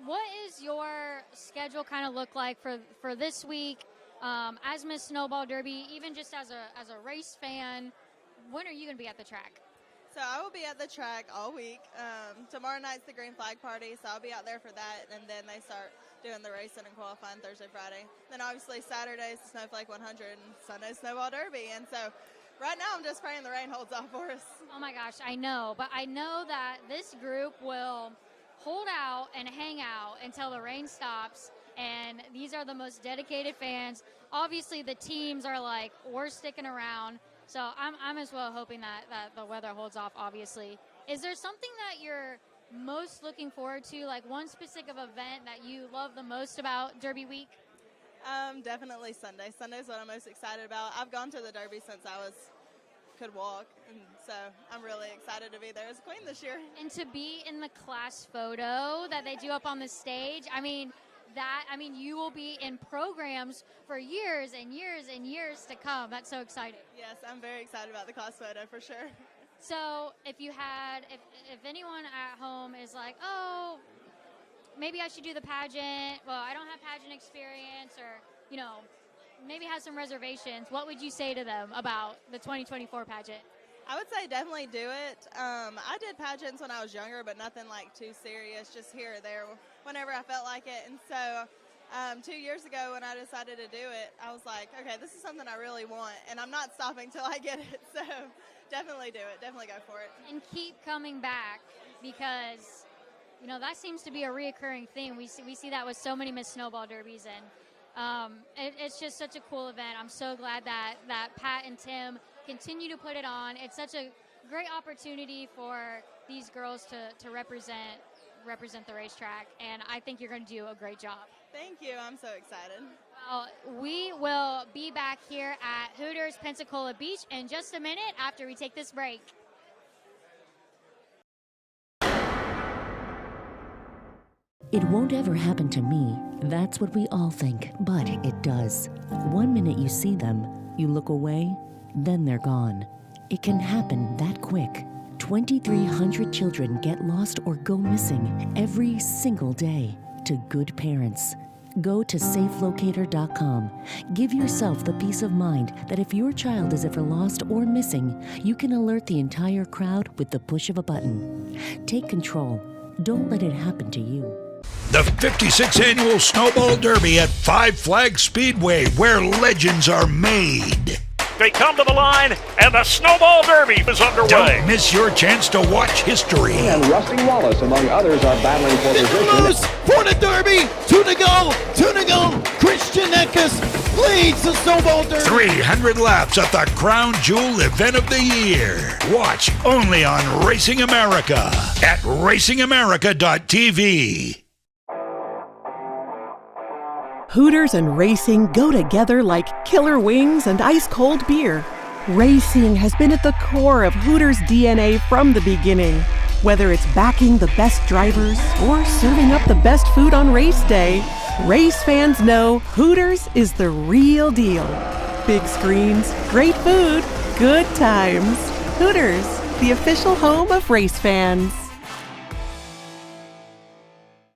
what is your schedule kind of look like for this week as Miss Snowball Derby, even just as a race fan? When are you going to be at the track? So I will be at the track all week. Tomorrow night's the green flag party, so I'll be out there for that, and then they start doing the racing and qualifying Thursday, Friday. Then obviously Saturday's the Snowflake 100 and Sunday's Snowball Derby, and so right now I'm just praying the rain holds off for us. Oh my gosh, I know, but I know that this group will hold out and hang out until the rain stops, and these are the most dedicated fans. Obviously the teams are we're sticking around. So I'm as well hoping that the weather holds off, obviously. Is there something that you're most looking forward to, one specific event that you love the most about Derby Week? Definitely Sunday. Sunday's what I'm most excited about. I've gone to the Derby since I could walk, and so I'm really excited to be there as queen this year. And to be in the class photo that they do up on the stage, I mean, that, I mean, you will be in programs for years and years and years to come. That's so exciting. Yes, I'm very excited about the class photo for sure. So if anyone at home is like, oh, maybe I should do the pageant, well, I don't have pageant experience, or, you know, maybe have some reservations, what would you say to them about the 2024 pageant? I would say definitely do it. I did pageants when I was younger, but nothing like too serious, just here or there whenever I felt like it. And so 2 years ago when I decided to do it, I was like, okay, this is something I really want, and I'm not stopping till I get it. So definitely do it. Definitely go for it. And keep coming back, because, you know, that seems to be a reoccurring thing. We see that with so many Miss Snowball Derbies, and it's just such a cool event. I'm so glad that Pat and Tim continue to put it on. It's such a great opportunity for these girls to represent the racetrack, and I think you're going to do a great job. Thank you. I'm so excited. Well, we will be back here at Hooters Pensacola Beach in just a minute after we take this break. It won't ever happen to me. That's what we all think, but it does. One minute you see them, you look away, then they're gone. It can happen that quick. 2,300 children get lost or go missing every single day. To good parents, go to safelocator.com. Give yourself the peace of mind that if your child is ever lost or missing, you can alert the entire crowd with the push of a button. Take control. Don't let it happen to you. The 56th Annual Snowball Derby at Five Flags Speedway, where legends are made. They come to the line, and the Snowball Derby is underway. Don't miss your chance to watch history. And Rusty Wallace, among others, are battling for position. Moose for the Derby. Two to go. Christian Eckes leads the Snowball Derby. 300 laps at the crown jewel event of the year. Watch only on Racing America at racingamerica.tv. Hooters and racing go together like killer wings and ice-cold beer. Racing has been at the core of Hooters' DNA from the beginning. Whether it's backing the best drivers or serving up the best food on race day, race fans know Hooters is the real deal. Big screens, great food, good times. Hooters, the official home of race fans.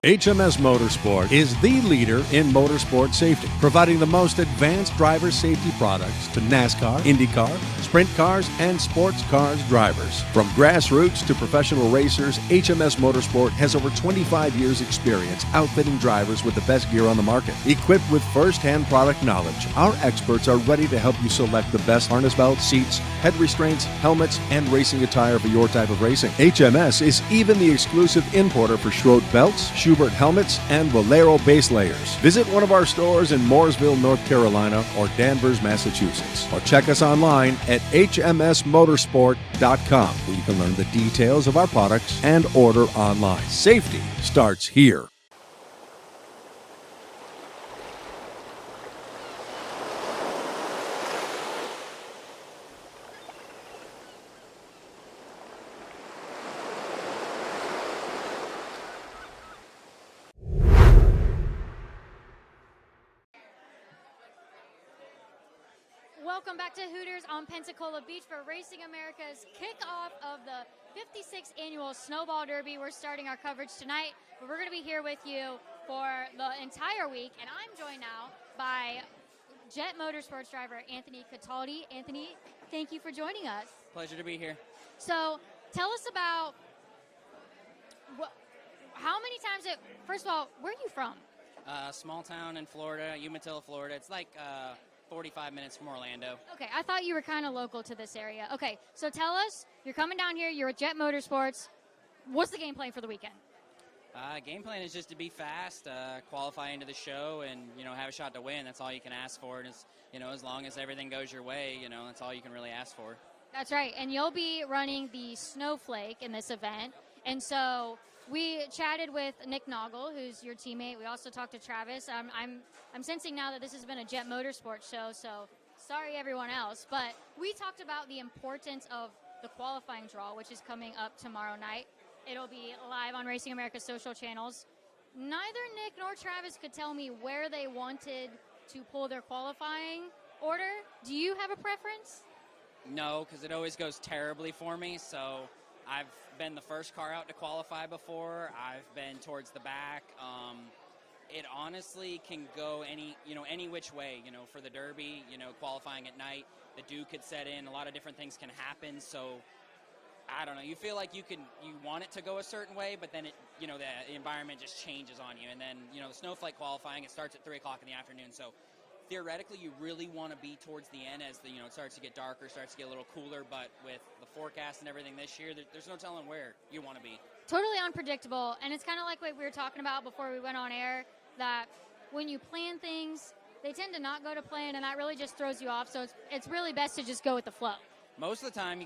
HMS Motorsport is the leader in motorsport safety, providing the most advanced driver safety products to NASCAR, IndyCar, sprint cars, and sports cars drivers. From grassroots to professional racers, HMS Motorsport has over 25 years' experience outfitting drivers with the best gear on the market. Equipped with first-hand product knowledge, our experts are ready to help you select the best harness belts, seats, head restraints, helmets, and racing attire for your type of racing. HMS is even the exclusive importer for Schroed belts, Schubert helmets, and Valero base layers. Visit one of our stores in Mooresville, North Carolina, or Danvers, Massachusetts. Or check us online at hmsmotorsport.com, where you can learn the details of our products and order online. Safety starts here. Welcome back to Hooters on Pensacola Beach for Racing America's kickoff of the 56th Annual Snowball Derby. We're starting our coverage tonight, but we're going to be here with you for the entire week, and I'm joined now by Jet Motorsports driver Anthony Caldi. Anthony, thank you for joining us. Pleasure to be here. So tell us about how many times first of all, where are you from? Small town in Florida, Umatilla, Florida. It's like 45 minutes from Orlando. Okay, I thought you were kind of local to this area. Okay, so tell us, you're coming down here, you're at Jet Motorsports. What's the game plan for the weekend? Game plan is just to be fast, qualify into the show, and, have a shot to win. That's all you can ask for. And, as long as everything goes your way, that's all you can really ask for. That's right, and you'll be running the Snowflake in this event. And so we chatted with Nick Nogle, who's your teammate. We also talked to Travis. I'm sensing now that this has been a Jet Motorsports show, so sorry everyone else. But we talked about the importance of the qualifying draw, which is coming up tomorrow night. It'll be live on Racing America's social channels. neither Nick nor Travis could tell me where they wanted to pull their qualifying order. Do you have a preference? No, because it always goes terribly for me. So I've been the first car out to qualify before. I've been towards the back. It honestly can go any which way. For the Derby, qualifying at night, the dew could set in. A lot of different things can happen. So I don't know. You feel like you want it to go a certain way, but then the environment just changes on you. And then the snowflake qualifying, it starts at 3 o'clock in the afternoon. So theoretically, you really want to be towards the end as it starts to get darker, starts to get a little cooler. But with the forecast and everything this year, there's no telling where you want to be. Totally unpredictable, and it's kind of like what we were talking about before we went on air, that when you plan things, they tend to not go to plan, and that really just throws you off. So it's really best to just go with the flow. Most of the time,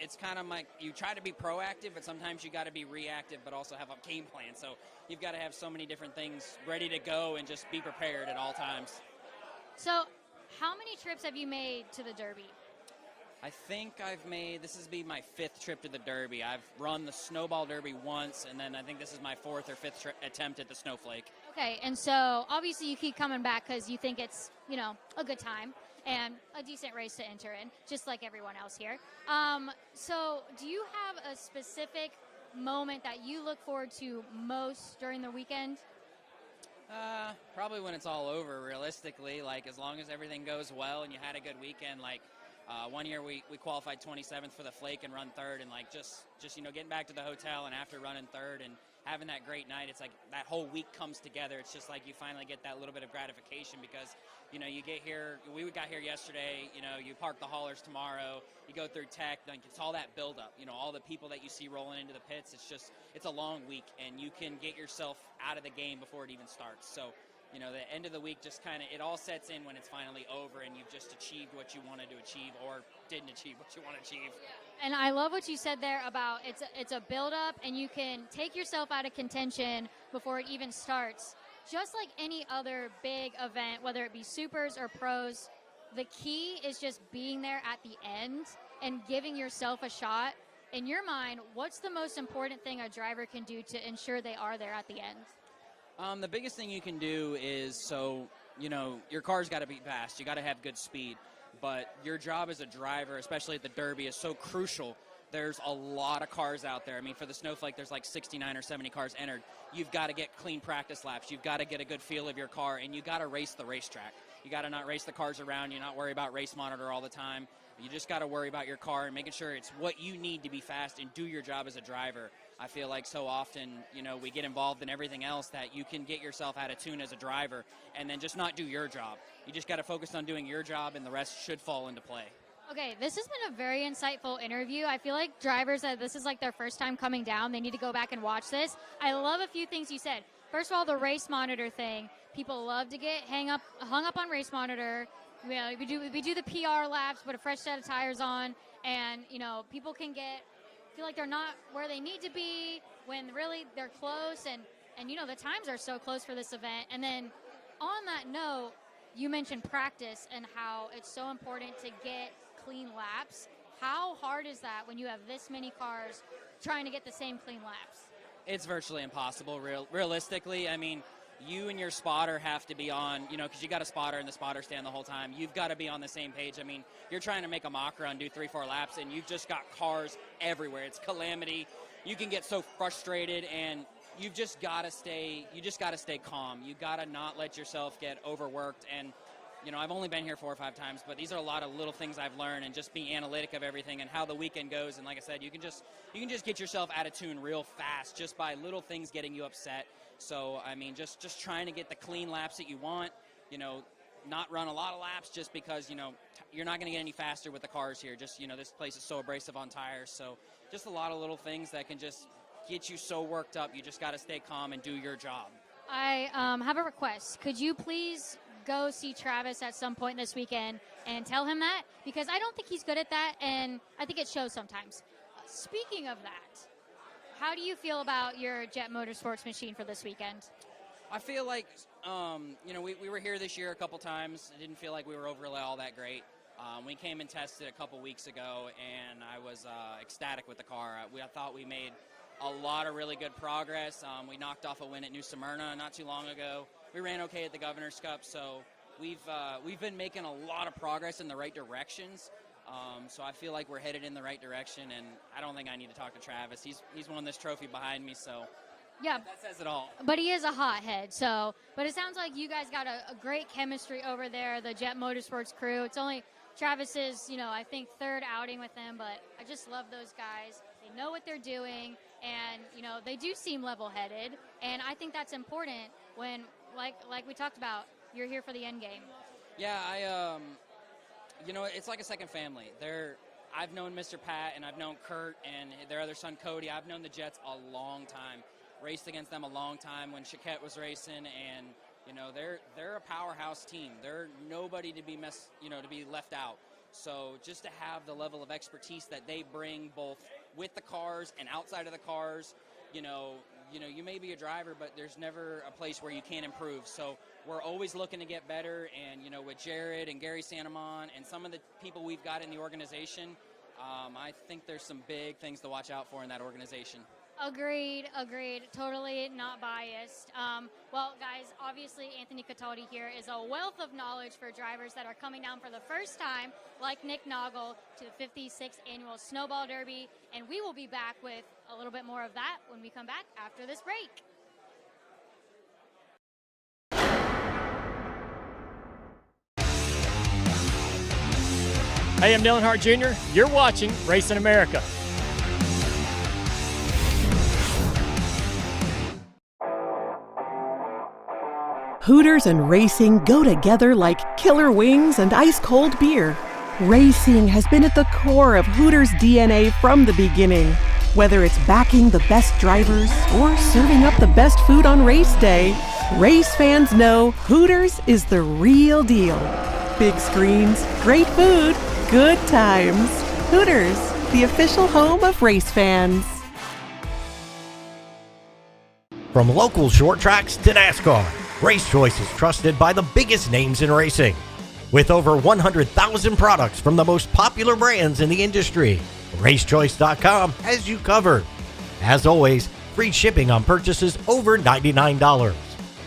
it's kind of like you try to be proactive, but sometimes you got to be reactive, but also have a game plan. So you've got to have so many different things ready to go and just be prepared at all times. So how many trips have you made to the Derby? I think this has been my 5th trip to the Derby. I've run the Snowball Derby once, and then I think this is my 4th or 5th attempt at the Snowflake. Okay, and so obviously you keep coming back because you think it's, a good time and a decent race to enter in, just like everyone else here. So do you have a specific moment that you look forward to most during the weekend? Probably when it's all over, realistically. Like, as long as everything goes well and you had a good weekend. Like, one year we qualified 27th for the Flake and run 3rd, and like just getting back to the hotel and after running 3rd and having that great night, it's like that whole week comes together. It's just like you finally get that little bit of gratification because you get here. We got here yesterday. You park the haulers tomorrow. You go through tech. Like, it's all that buildup. All the people that you see rolling into the pits. It's a long week, and you can get yourself out of the game before it even starts. So, the end of the week just it all sets in when it's finally over and you've just achieved what you wanted to achieve or didn't achieve what you want to achieve. And I love what you said there about it's a build-up, and you can take yourself out of contention before it even starts. Just like any other big event, whether it be supers or pros, the key is just being there at the end and giving yourself a shot. In your mind, what's the most important thing a driver can do to ensure they are there at the end? The biggest thing you can do is, your car's got to be fast. You got to have good speed. But your job as a driver, especially at the Derby, is so crucial. There's a lot of cars out there. I mean, for the Snowflake, there's like 69 or 70 cars entered. You've got to get clean practice laps. You've got to get a good feel of your car, and you got to race the racetrack. You got to not race the cars around you, not worry about race monitor all the time. You just got to worry about your car and making sure it's what you need to be fast and do your job as a driver. I feel like so often, we get involved in everything else that you can get yourself out of tune as a driver and then just not do your job. You just got to focus on doing your job, and the rest should fall into play. Okay, this has been a very insightful interview. I feel like drivers, this is like their first time coming down. They need to go back and watch this. I love a few things you said. First of all, the race monitor thing. People love to get hung up on race monitor. We do the PR laps, put a fresh set of tires on, and people can feel like they're not where they need to be when really they're close, and the times are so close for this event. And then on that note, you mentioned practice and how it's so important to get clean laps. How hard is that when you have this many cars trying to get the same clean laps? It's virtually impossible, realistically. I mean, you and your spotter have to be on, because you got a spotter in the spotter stand the whole time. You've got to be on the same page. I mean, you're trying to make a mock run, do 3-4 laps, and you've just got cars everywhere. It's calamity. You can get so frustrated, and you've just got to stay calm. You got to not let yourself get overworked. And, I've only been here 4 or 5 times, but these are a lot of little things I've learned, and just being analytic of everything and how the weekend goes. And like I said, you can just get yourself out of tune real fast just by little things getting you upset. So, I mean, just trying to get the clean laps that you want, not run a lot of laps just because, you're not going to get any faster with the cars here. Just, this place is so abrasive on tires. So just a lot of little things that can just get you so worked up. You just got to stay calm and do your job. I have a request. Could you please go see Travis at some point this weekend and tell him that? Because I don't think he's good at that, and I think it shows sometimes. Speaking of that, how do you feel about your Jet Motorsports machine for this weekend? I feel like, we were here this year a couple times. It didn't feel like we were overly all that great. We came and tested a couple weeks ago, and I was ecstatic with the car. I thought we made a lot of really good progress. We knocked off a win at New Smyrna not too long ago. We ran okay at the Governor's Cup, so we've been making a lot of progress in the right directions. So I feel like we're headed in the right direction, and I don't think I need to talk to Travis. He's won this trophy behind me, so yeah, that says it all. But he is a hothead, so. But it sounds like you guys got a great chemistry over there, the Jet Motorsports crew. It's only Travis's, I think third outing with him, but I just love those guys. They know what they're doing, and they do seem level-headed, and I think that's important when, like we talked about, you're here for the end game. Yeah, it's like a second family. I've known Mr. Pat, and I've known Kurt and their other son Cody. I've known the Jets a long time, raced against them a long time when Chiquette was racing, and they're a powerhouse team. They're nobody to be to be left out. So just to have the level of expertise that they bring, both with the cars and outside of the cars, you may be a driver, but there's never a place where you can't improve. So we're always looking to get better, and with Jared and Gary Santamon and some of the people we've got in the organization, I think there's some big things to watch out for in that organization. Agreed. Totally not biased. Well, guys, obviously Anthony Cataldi here is a wealth of knowledge for drivers that are coming down for the first time, like Nick Nogle, to the 56th Annual Snowball Derby, and we will be back with a little bit more of that when we come back after this break. Hey, I'm Devin Harrington Jr. You're watching Racing America. Hooters and racing go together like killer wings and ice-cold beer. Racing has been at the core of Hooters' DNA from the beginning. Whether it's backing the best drivers or serving up the best food on race day, race fans know Hooters is the real deal. Big screens, great food, good times. Hooters, the official home of race fans. From local short tracks to NASCAR, Race Choice is trusted by the biggest names in racing. With over 100,000 products from the most popular brands in the industry, RaceChoice.com has you covered. As always, free shipping on purchases over $99.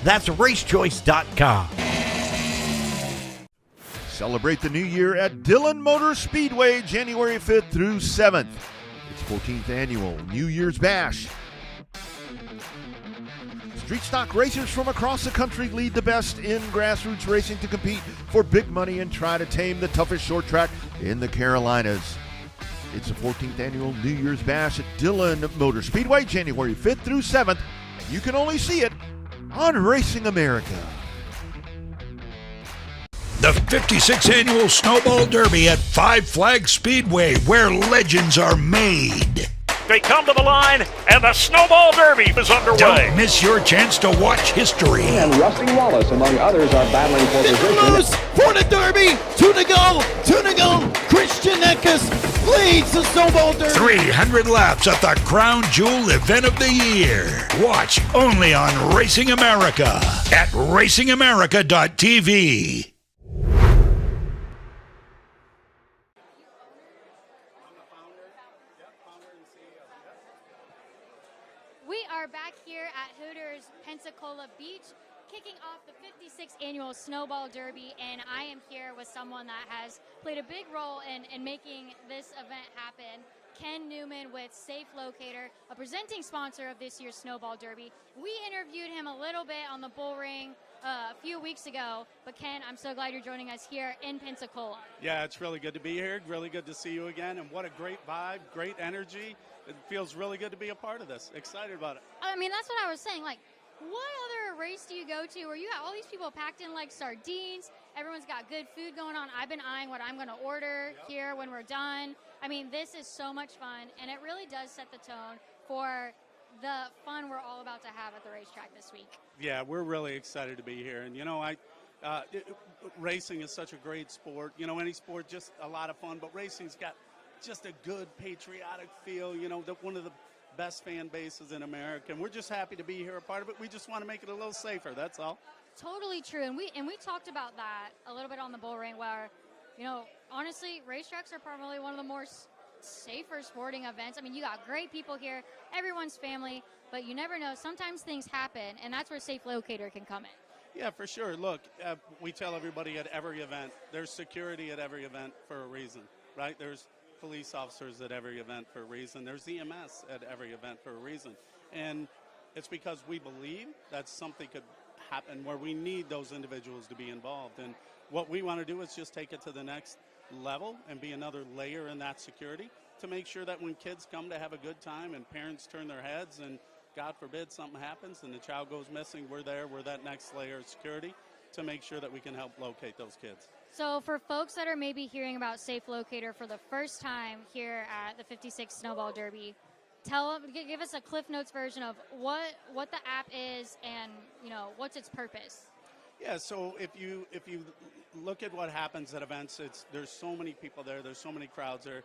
That's RaceChoice.com. Celebrate the new year at Dillon Motor Speedway, January 5th through 7th. It's 14th annual New Year's Bash. Street stock racers from across the country lead the best in grassroots racing to compete for big money and try to tame the toughest short track in the Carolinas. It's the 14th annual New Year's Bash at Dillon Motor Speedway, January 5th through 7th. You can only see it on Racing America. The 56th Annual Snowball Derby at Five Flags Speedway, where legends are made. They come to the line, and the Snowball Derby is underway. Don't miss your chance to watch history. And Rusty Wallace, among others, are battling for position. Loose for the Derby. Two to go. Christian Eckes leads the Snowball Derby. 300 laps at the crown jewel event of the year. Watch only on Racing America at racingamerica.tv. We are back here at Hooters Pensacola Beach, kicking off the 56th Annual Snowball Derby, and I am here with someone that has played a big role in making this event happen, Ken Newman with Safe Locator, a presenting sponsor of this year's Snowball Derby. We interviewed him a little bit on the bull ring a few weeks ago, but Ken, I'm so glad you're joining us here in Pensacola. Yeah, it's really good to be here, really good to see you again, and what a great vibe, great energy. It feels really good to be a part of this. Excited about it. I mean, that's what I was saying. Like, what other race do you go to where you got all these people packed in like sardines? Everyone's got good food going on. I've been eyeing what I'm going to order here when we're done. I mean, this is so much fun, and it really does set the tone for the fun we're all about to have at the racetrack this week. Yeah, we're really excited to be here. And, racing is such a great sport. Any sport, just a lot of fun, but racing's got just a good patriotic feel, one of the best fan bases in America, and we're just happy to be here, a part of it. We just want to make it a little safer, that's all. Totally true, and we talked about that a little bit on the bull ring, where honestly racetracks are probably one of the more safer sporting events. I mean, you got great people here, everyone's family, but you never know. Sometimes things happen, and that's where Safe Locator can come in. Yeah, for sure. Look, we tell everybody at every event, there's security at every event for a reason, right? There's police officers at every event for a reason. There's EMS at every event for a reason. And it's because we believe that something could happen where we need those individuals to be involved. And what we want to do is just take it to the next level and be another layer in that security to make sure that when kids come to have a good time and parents turn their heads and God forbid something happens and the child goes missing, we're there, we're that next layer of security to make sure that we can help locate those kids. So for folks that are maybe hearing about Safe Locator for the first time here at the 56 Snowball Derby, give us a Cliff Notes version of what the app is and, you know, what's its purpose. Yeah, so if you look at what happens at events, there's so many people there, there's so many crowds there.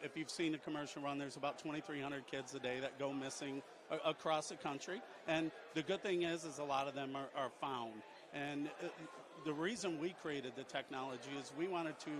If you've seen the commercial run, there's about 2,300 kids a day that go missing across the country. And the good thing is a lot of them are found. And the reason we created the technology is we wanted to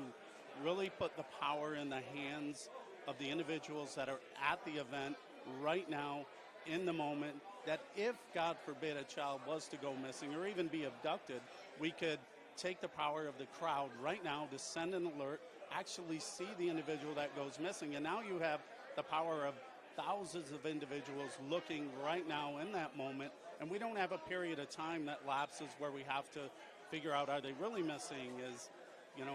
really put the power in the hands of the individuals that are at the event right now in the moment, that if, God forbid, a child was to go missing or even be abducted, we could take the power of the crowd right now to send an alert, actually see the individual that goes missing, and now you have the power of thousands of individuals looking right now in that moment, and we don't have a period of time that lapses where we have to figure out, are they really missing?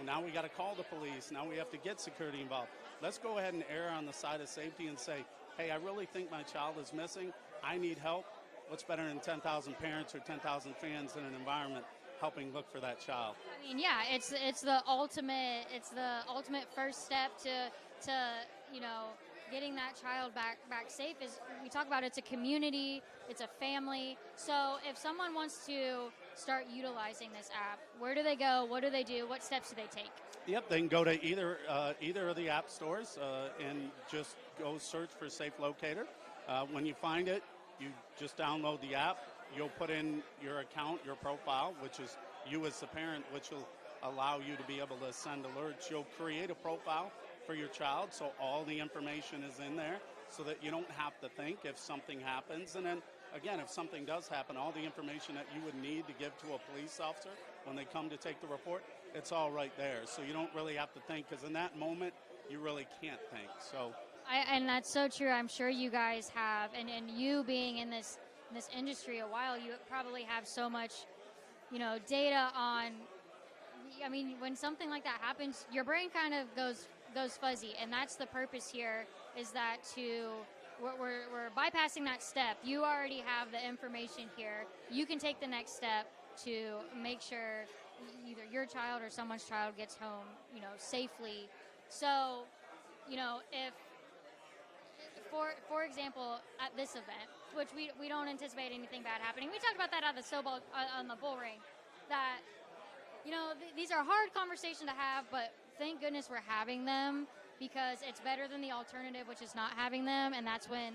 Now we got to call the police, now we have to get security involved. Let's go ahead and err on the side of safety and say, hey, I really think my child is missing, I need help. What's better than 10,000 parents or 10,000 fans in an environment helping look for that child? I mean, yeah, it's the ultimate first step to getting that child back safe. Is we talk about it's a community, it's a family. So if someone wants to start utilizing this app, where do they go? What do they do? What steps do they take? Yep, they can go to either of the app stores and just go search for Safe Locator. When you find it, you just download the app. You'll put in your account, your profile, which is you as the parent, which will allow you to be able to send alerts. You'll create a profile for your child, so all the information is in there so that you don't have to think if something happens. And then, again, if something does happen, all the information that you would need to give to a police officer when they come to take the report, it's all right there. So you don't really have to think, because in that moment, you really can't think. So, and that's so true. I'm sure you guys have, and you being in this industry a while, you probably have so much, data on. I mean, when something like that happens, your brain kind of goes fuzzy, and that's the purpose here. Is that we're bypassing that step. You already have the information here. You can take the next step to make sure either your child or someone's child gets home, safely. So, if for example, at this event, which we don't anticipate anything bad happening. We talked about that at the snowball on the bull ring. That these are hard conversations to have, but thank goodness we're having them, because it's better than the alternative, which is not having them, and that's when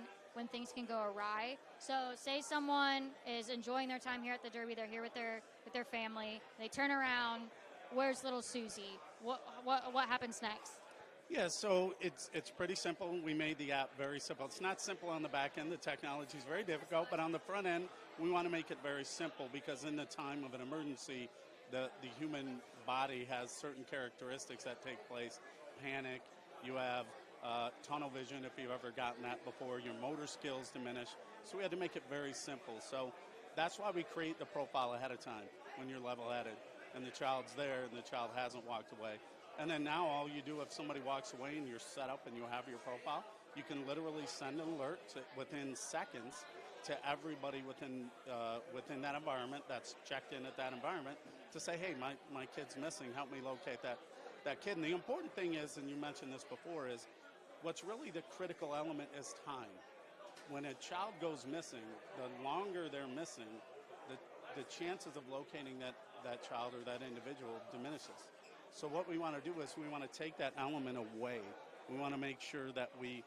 things can go awry. So say someone is enjoying their time here at the Derby, they're here with their family, they turn around, where's little Susie? What happens next? Yeah, so it's pretty simple. We made the app very simple. It's not simple on the back end. The technology is very difficult, but on the front end, we want to make it very simple, because in the time of an emergency, the human body has certain characteristics that take place. Panic, you have tunnel vision if you've ever gotten that before, your motor skills diminish. So we had to make it very simple. So that's why we create the profile ahead of time when you're level-headed and the child's there and the child hasn't walked away. And then now all you do, if somebody walks away and you're set up and you have your profile, you can literally send an alert within seconds to everybody within that environment that's checked in at that environment to say, hey, my kid's missing, help me locate that kid. And the important thing is, and you mentioned this before, is what's really the critical element is time. When a child goes missing, the longer they're missing, the chances of locating that child or that individual diminishes. So what we want to do is we want to take that element away. We want to make sure that we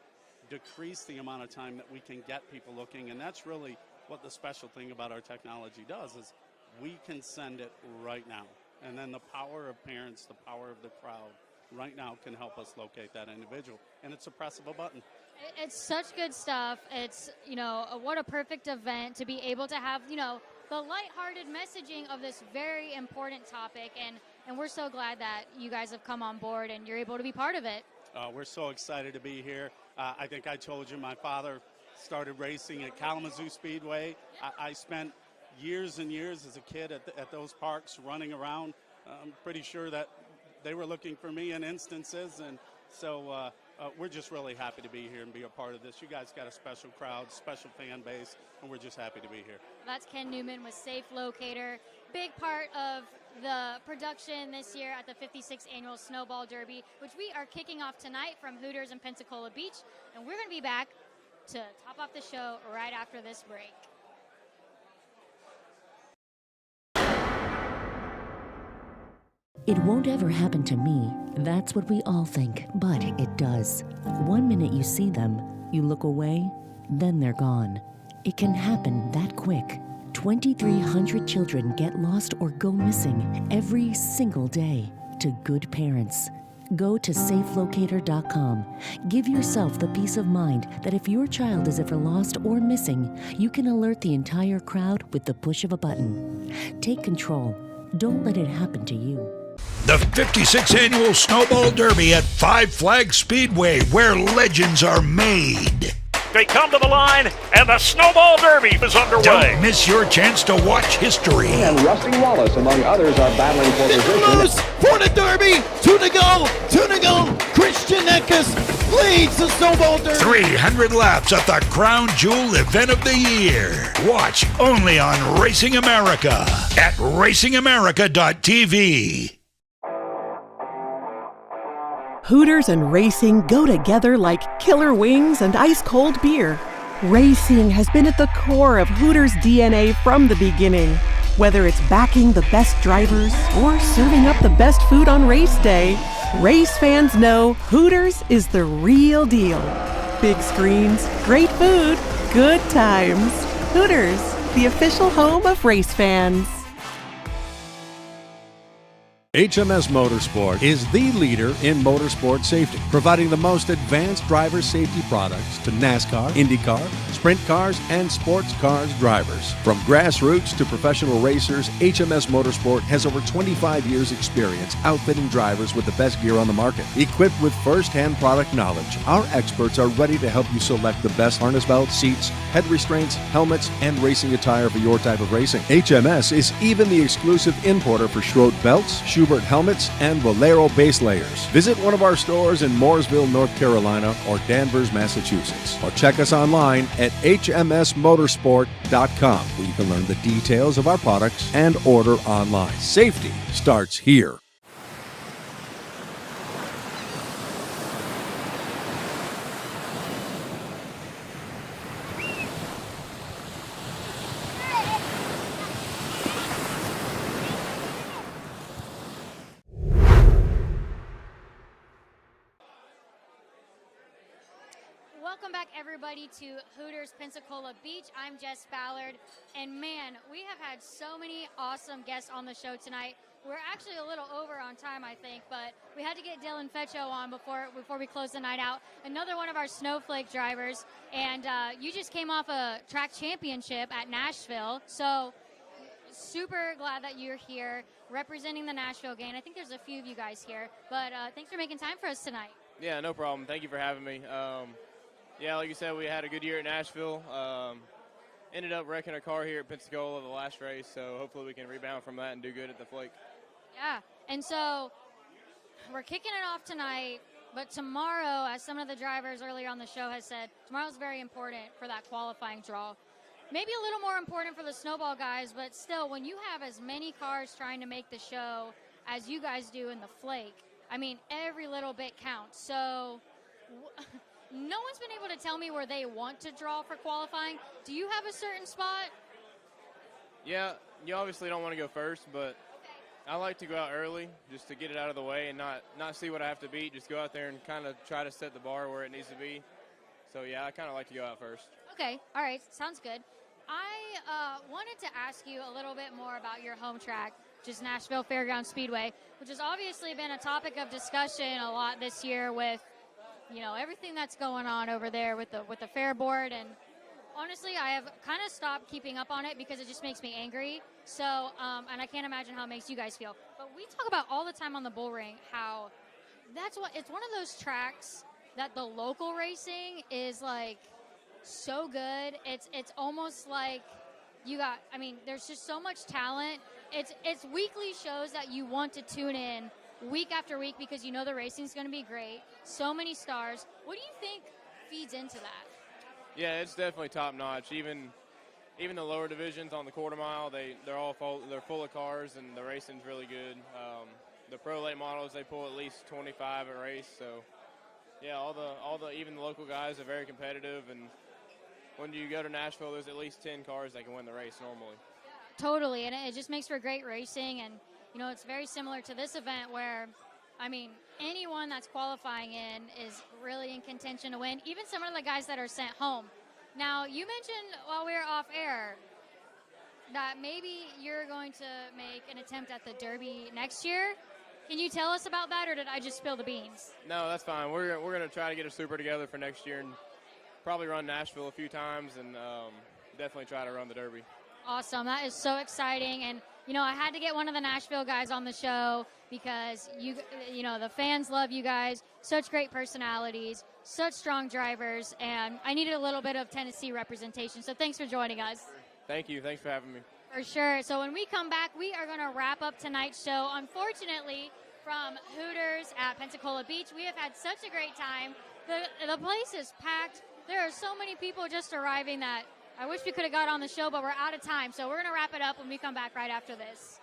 decrease the amount of time that we can get people looking, and that's really what the special thing about our technology does, is we can send it right now. And then the power of parents, the power of the crowd right now can help us locate that individual. And it's a press of a button. It's such good stuff. It's, what a perfect event to be able to have, the lighthearted messaging of this very important topic. And we're so glad that you guys have come on board and you're able to be part of it. We're so excited to be here. I think I told you my father started racing at Kalamazoo Speedway. I spent years and years as a kid at those parks running around. I'm pretty sure that they were looking for me in instances, and so we're just really happy to be here and be a part of this. You guys got a special crowd, special fan base, and we're just happy to be here. That's Ken Newman with Safe Locator. Big part of the production this year at the 56th Annual Snowball Derby, which we are kicking off tonight from Hooters in Pensacola Beach, and we're going to be back to top off the show right after this break. It won't ever happen to me. That's what we all think, but it does. One minute you see them, you look away, then they're gone. It can happen that quick. 2,300 children get lost or go missing every single day to good parents. Go to safelocator.com. Give yourself the peace of mind that if your child is ever lost or missing, you can alert the entire crowd with the push of a button. Take control. Don't let it happen to you. The 56th Annual Snowball Derby at Five Flags Speedway, where legends are made. They come to the line, and the Snowball Derby is underway. Don't miss your chance to watch history. And Rusty Wallace, among others, are battling for position. Loose for the Derby. Two to go. Christian Eckes leads the Snowball Derby. 300 laps at the crown jewel event of the year. Watch only on Racing America at racingamerica.tv. Hooters and racing go together like killer wings and ice-cold beer. Racing has been at the core of Hooters' DNA from the beginning. Whether it's backing the best drivers or serving up the best food on race day, race fans know Hooters is the real deal. Big screens, great food, good times. Hooters, the official home of race fans. HMS Motorsport is the leader in motorsport safety, providing the most advanced driver safety products to NASCAR, IndyCar, sprint cars, and sports cars drivers. From grassroots to professional racers, HMS Motorsport has over 25 years' experience outfitting drivers with the best gear on the market. Equipped with first-hand product knowledge, our experts are ready to help you select the best harness belts, seats, head restraints, helmets, and racing attire for your type of racing. HMS is even the exclusive importer for Schroed belts, Schubert helmets, and Valero base layers. Visit one of our stores in Mooresville, North Carolina, or Danvers, Massachusetts. Or check us online at hmsmotorsport.com, where you can learn the details of our products and order online. Safety starts here. Welcome back, everybody, to Hooters Pensacola Beach. I'm Jess Ballard, and man, we have had so many awesome guests on the show tonight. We're actually a little over on time, I think, but we had to get Fetcho on before we close the night out. Another one of our snowflake drivers, and you just came off a track championship at Nashville, so super glad that you're here representing the Nashville gang. I think there's a few of you guys here, but thanks for making time for us tonight. Yeah, no problem. Thank you for having me. Yeah, like you said, we had a good year at Nashville. Ended up wrecking a car here at Pensacola the last race, so hopefully we can rebound from that and do good at the Flake. Yeah, and so we're kicking it off tonight, but tomorrow, as some of the drivers earlier on the show has said, tomorrow's very important for that qualifying draw. Maybe a little more important for the Snowball guys, but still, when you have as many cars trying to make the show as you guys do in the Flake, I mean, every little bit counts. So no one's been able to tell me where they want to draw for qualifying. Do you have a certain spot? Yeah, you obviously don't want to go first, but I like to go out early just to get it out of the way and not see what I have to beat. Just go out there and kind of try to set the bar where it needs to be. So, yeah, I kind of like to go out first. Okay, all right, sounds good. I wanted to ask you a little bit more about your home track. just Nashville Fairground Speedway, which has obviously been a topic of discussion a lot this year with, you know, everything that's going on over there with the fair board. And honestly, I have kind of stopped keeping up on it because it just makes me angry. So, and I can't imagine how it makes you guys feel. But we talk about all the time on the bull ring how it's one of those tracks that the local racing is like so good. It's almost like there's just so much talent. It's weekly shows that you want to tune in week after week because you know the racing's going to be great. So many stars. What do you think feeds into that? Yeah, it's definitely top notch. Even the lower divisions on the quarter mile, they're full of cars, and the racing's really good. The pro late models, they pull at least 25 a race. So yeah, even the local guys are very competitive, and when you go to Nashville, there's at least 10 cars that can win the race normally. Totally, and it just makes for great racing. And you know, it's very similar to this event where, I mean, anyone that's qualifying in is really in contention to win, even some of the guys that are sent home. Now, you mentioned while we were off air that maybe you're going to make an attempt at the Derby next year. Can you tell us about that, or did I just spill the beans? No, that's fine. We're going to try to get a super together for next year and probably run Nashville a few times and definitely try to run the Derby. Awesome. That is so exciting. And, you know, I had to get one of the Nashville guys on the show because, you know, the fans love you guys. Such great personalities, such strong drivers, and I needed a little bit of Tennessee representation. So thanks for joining us. Thank you. Thanks for having me. For sure. So when we come back, we are going to wrap up tonight's show. Unfortunately, from Hooters at Pensacola Beach, we have had such a great time. The place is packed. There are so many people just arriving that I wish we could have got on the show, but we're out of time. So we're going to wrap it up when we come back right after this.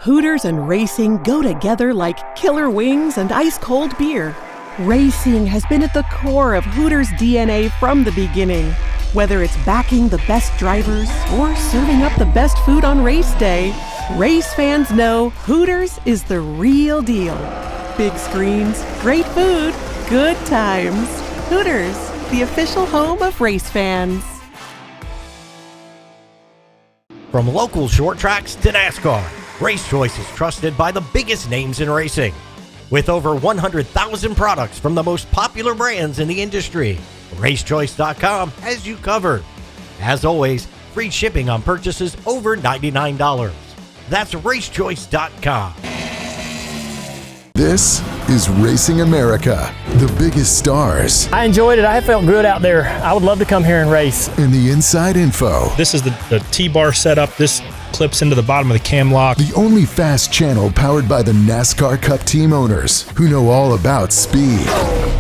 Hooters and racing go together like killer wings and ice-cold beer. Racing has been at the core of Hooters' DNA from the beginning. Whether it's backing the best drivers or serving up the best food on race day, race fans know Hooters is the real deal. Big screens, great food, good times. Hooters, the official home of race fans. From local short tracks to NASCAR, Race Choice is trusted by the biggest names in racing. With over 100,000 products from the most popular brands in the industry, RaceChoice.com has you covered. As always, free shipping on purchases over $99. That's RaceChoice.com. This is Racing America, the biggest stars. I enjoyed it. I felt good out there. I would love to come here and race. And the inside info. This is the T-bar setup. This clips into the bottom of the cam lock. The only fast channel powered by the NASCAR Cup team owners who know all about speed.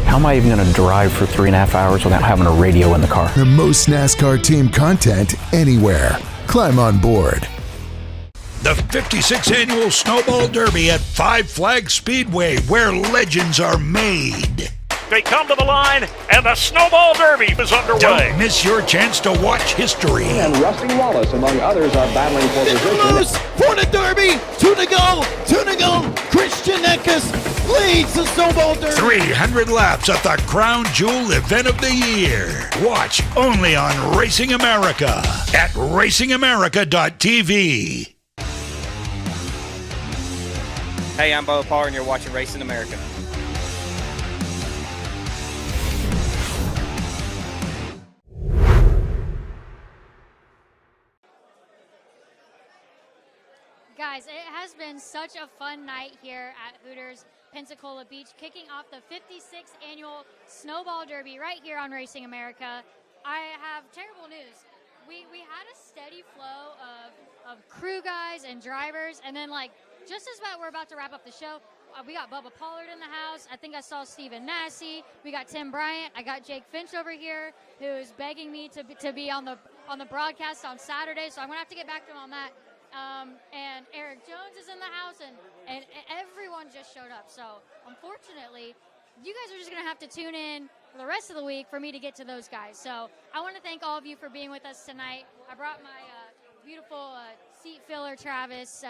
How am I even going to drive for 3.5 hours without having a radio in the car? The most NASCAR team content anywhere. Climb on board. The 56th Annual Snowball Derby at Five Flags Speedway, where legends are made. They come to the line, and the Snowball Derby is underway. Don't miss your chance to watch history. And Rusty Wallace, among others, are battling for position. Moose for the Derby. Two to go. Christian Eckes leads the Snowball Derby. 300 laps at the crown jewel event of the year. Watch only on Racing America at racingamerica.tv. Hey, I'm Bo Parr, and you're watching Racing America. Guys, it has been such a fun night here at Hooters Pensacola Beach, kicking off the 56th Annual Snowball Derby right here on Racing America. I have terrible news. We had a steady flow of crew guys and drivers, and then just as we're about to wrap up the show, we got Bubba Pollard in the house. I think I saw Stephen Nassy. We got Tim Bryant. I got Jake Finch over here, who is begging me to be on the broadcast on Saturday, so I'm going to have to get back to him on that. And Eric Jones is in the house, and everyone just showed up. So, unfortunately, you guys are just going to have to tune in for the rest of the week for me to get to those guys. So, I want to thank all of you for being with us tonight. I brought my beautiful seat filler, Travis,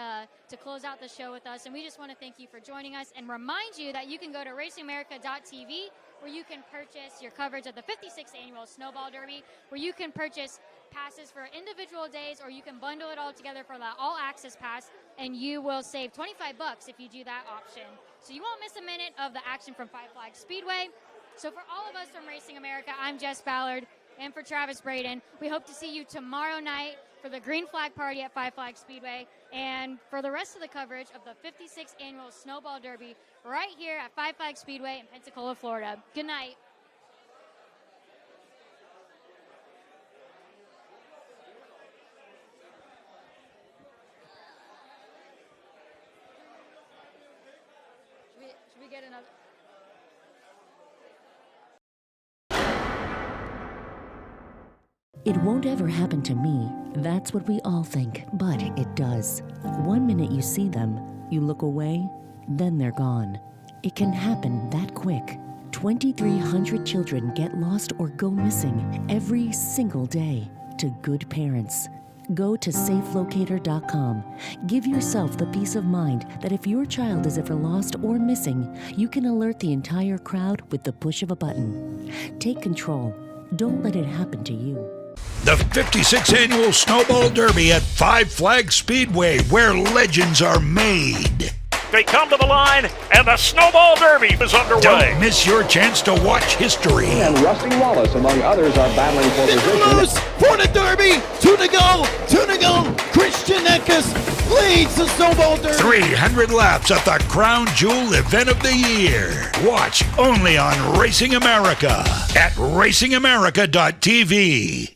to close out the show with us. And we just want to thank you for joining us and remind you that you can go to racingamerica.tv where you can purchase your coverage of the 56th annual Snowball Derby, where you can purchase passes for individual days, or you can bundle it all together for the all-access pass, and you will save $25 if you do that option. So you won't miss a minute of the action from Five Flags Speedway. So for all of us from Racing America, I'm Jess Ballard, and for Travis Bradden, we hope to see you tomorrow night for the Green Flag Party at Five Flags Speedway, and for the rest of the coverage of the 56th Annual Snowball Derby right here at Five Flags Speedway in Pensacola, Florida. Good night. Should we get another? It won't ever happen to me. That's what we all think, but it does. One minute you see them, you look away, then they're gone. It can happen that quick. 2,300 children get lost or go missing every single day. To good parents, go to safelocator.com. Give yourself the peace of mind that if your child is ever lost or missing, you can alert the entire crowd with the push of a button. Take control. Don't let it happen to you. The 56th Annual Snowball Derby at Five Flags Speedway, where legends are made. They come to the line, and the Snowball Derby is underway. Don't miss your chance to watch history. And Rusty Wallace, among others, are battling for position. Loose for the Derby. Two to go. Christian Eckes leads the Snowball Derby. 300 laps at the crown jewel event of the year. Watch only on Racing America at racingamerica.tv.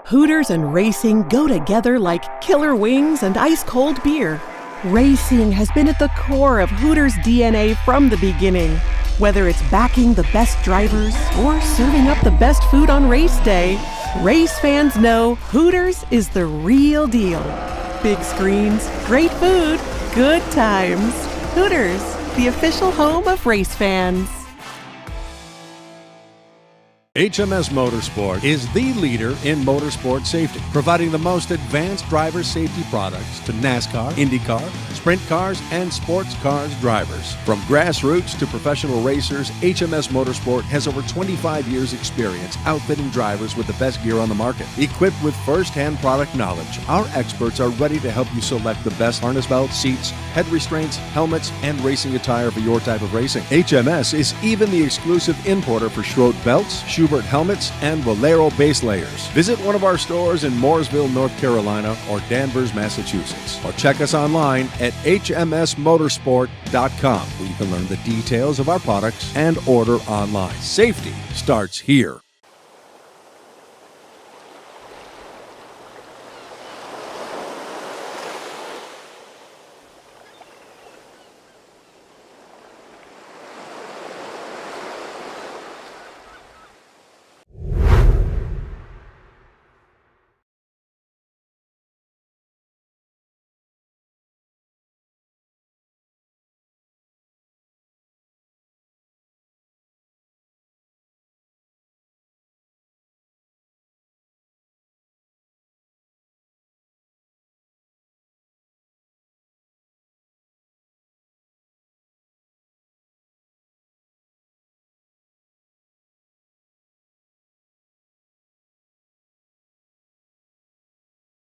Hooters and racing go together like killer wings and ice-cold beer. Racing has been at the core of Hooters' DNA from the beginning. Whether it's backing the best drivers or serving up the best food on race day, race fans know Hooters is the real deal. Big screens, great food, good times. Hooters, the official home of race fans. HMS Motorsport is the leader in motorsport safety, providing the most advanced driver safety products to NASCAR, IndyCar, sprint cars, and sports cars drivers. From grassroots to professional racers, HMS Motorsport has over 25 years' experience outfitting drivers with the best gear on the market. Equipped with first-hand product knowledge, our experts are ready to help you select the best harness belts, seats, head restraints, helmets, and racing attire for your type of racing. HMS is even the exclusive importer for Schroed belts, Schubert helmets, and Valero base layers. Visit one of our stores in Mooresville, North Carolina, or Danvers, Massachusetts. Or check us online at hmsmotorsport.com, where you can learn the details of our products and order online. Safety starts here.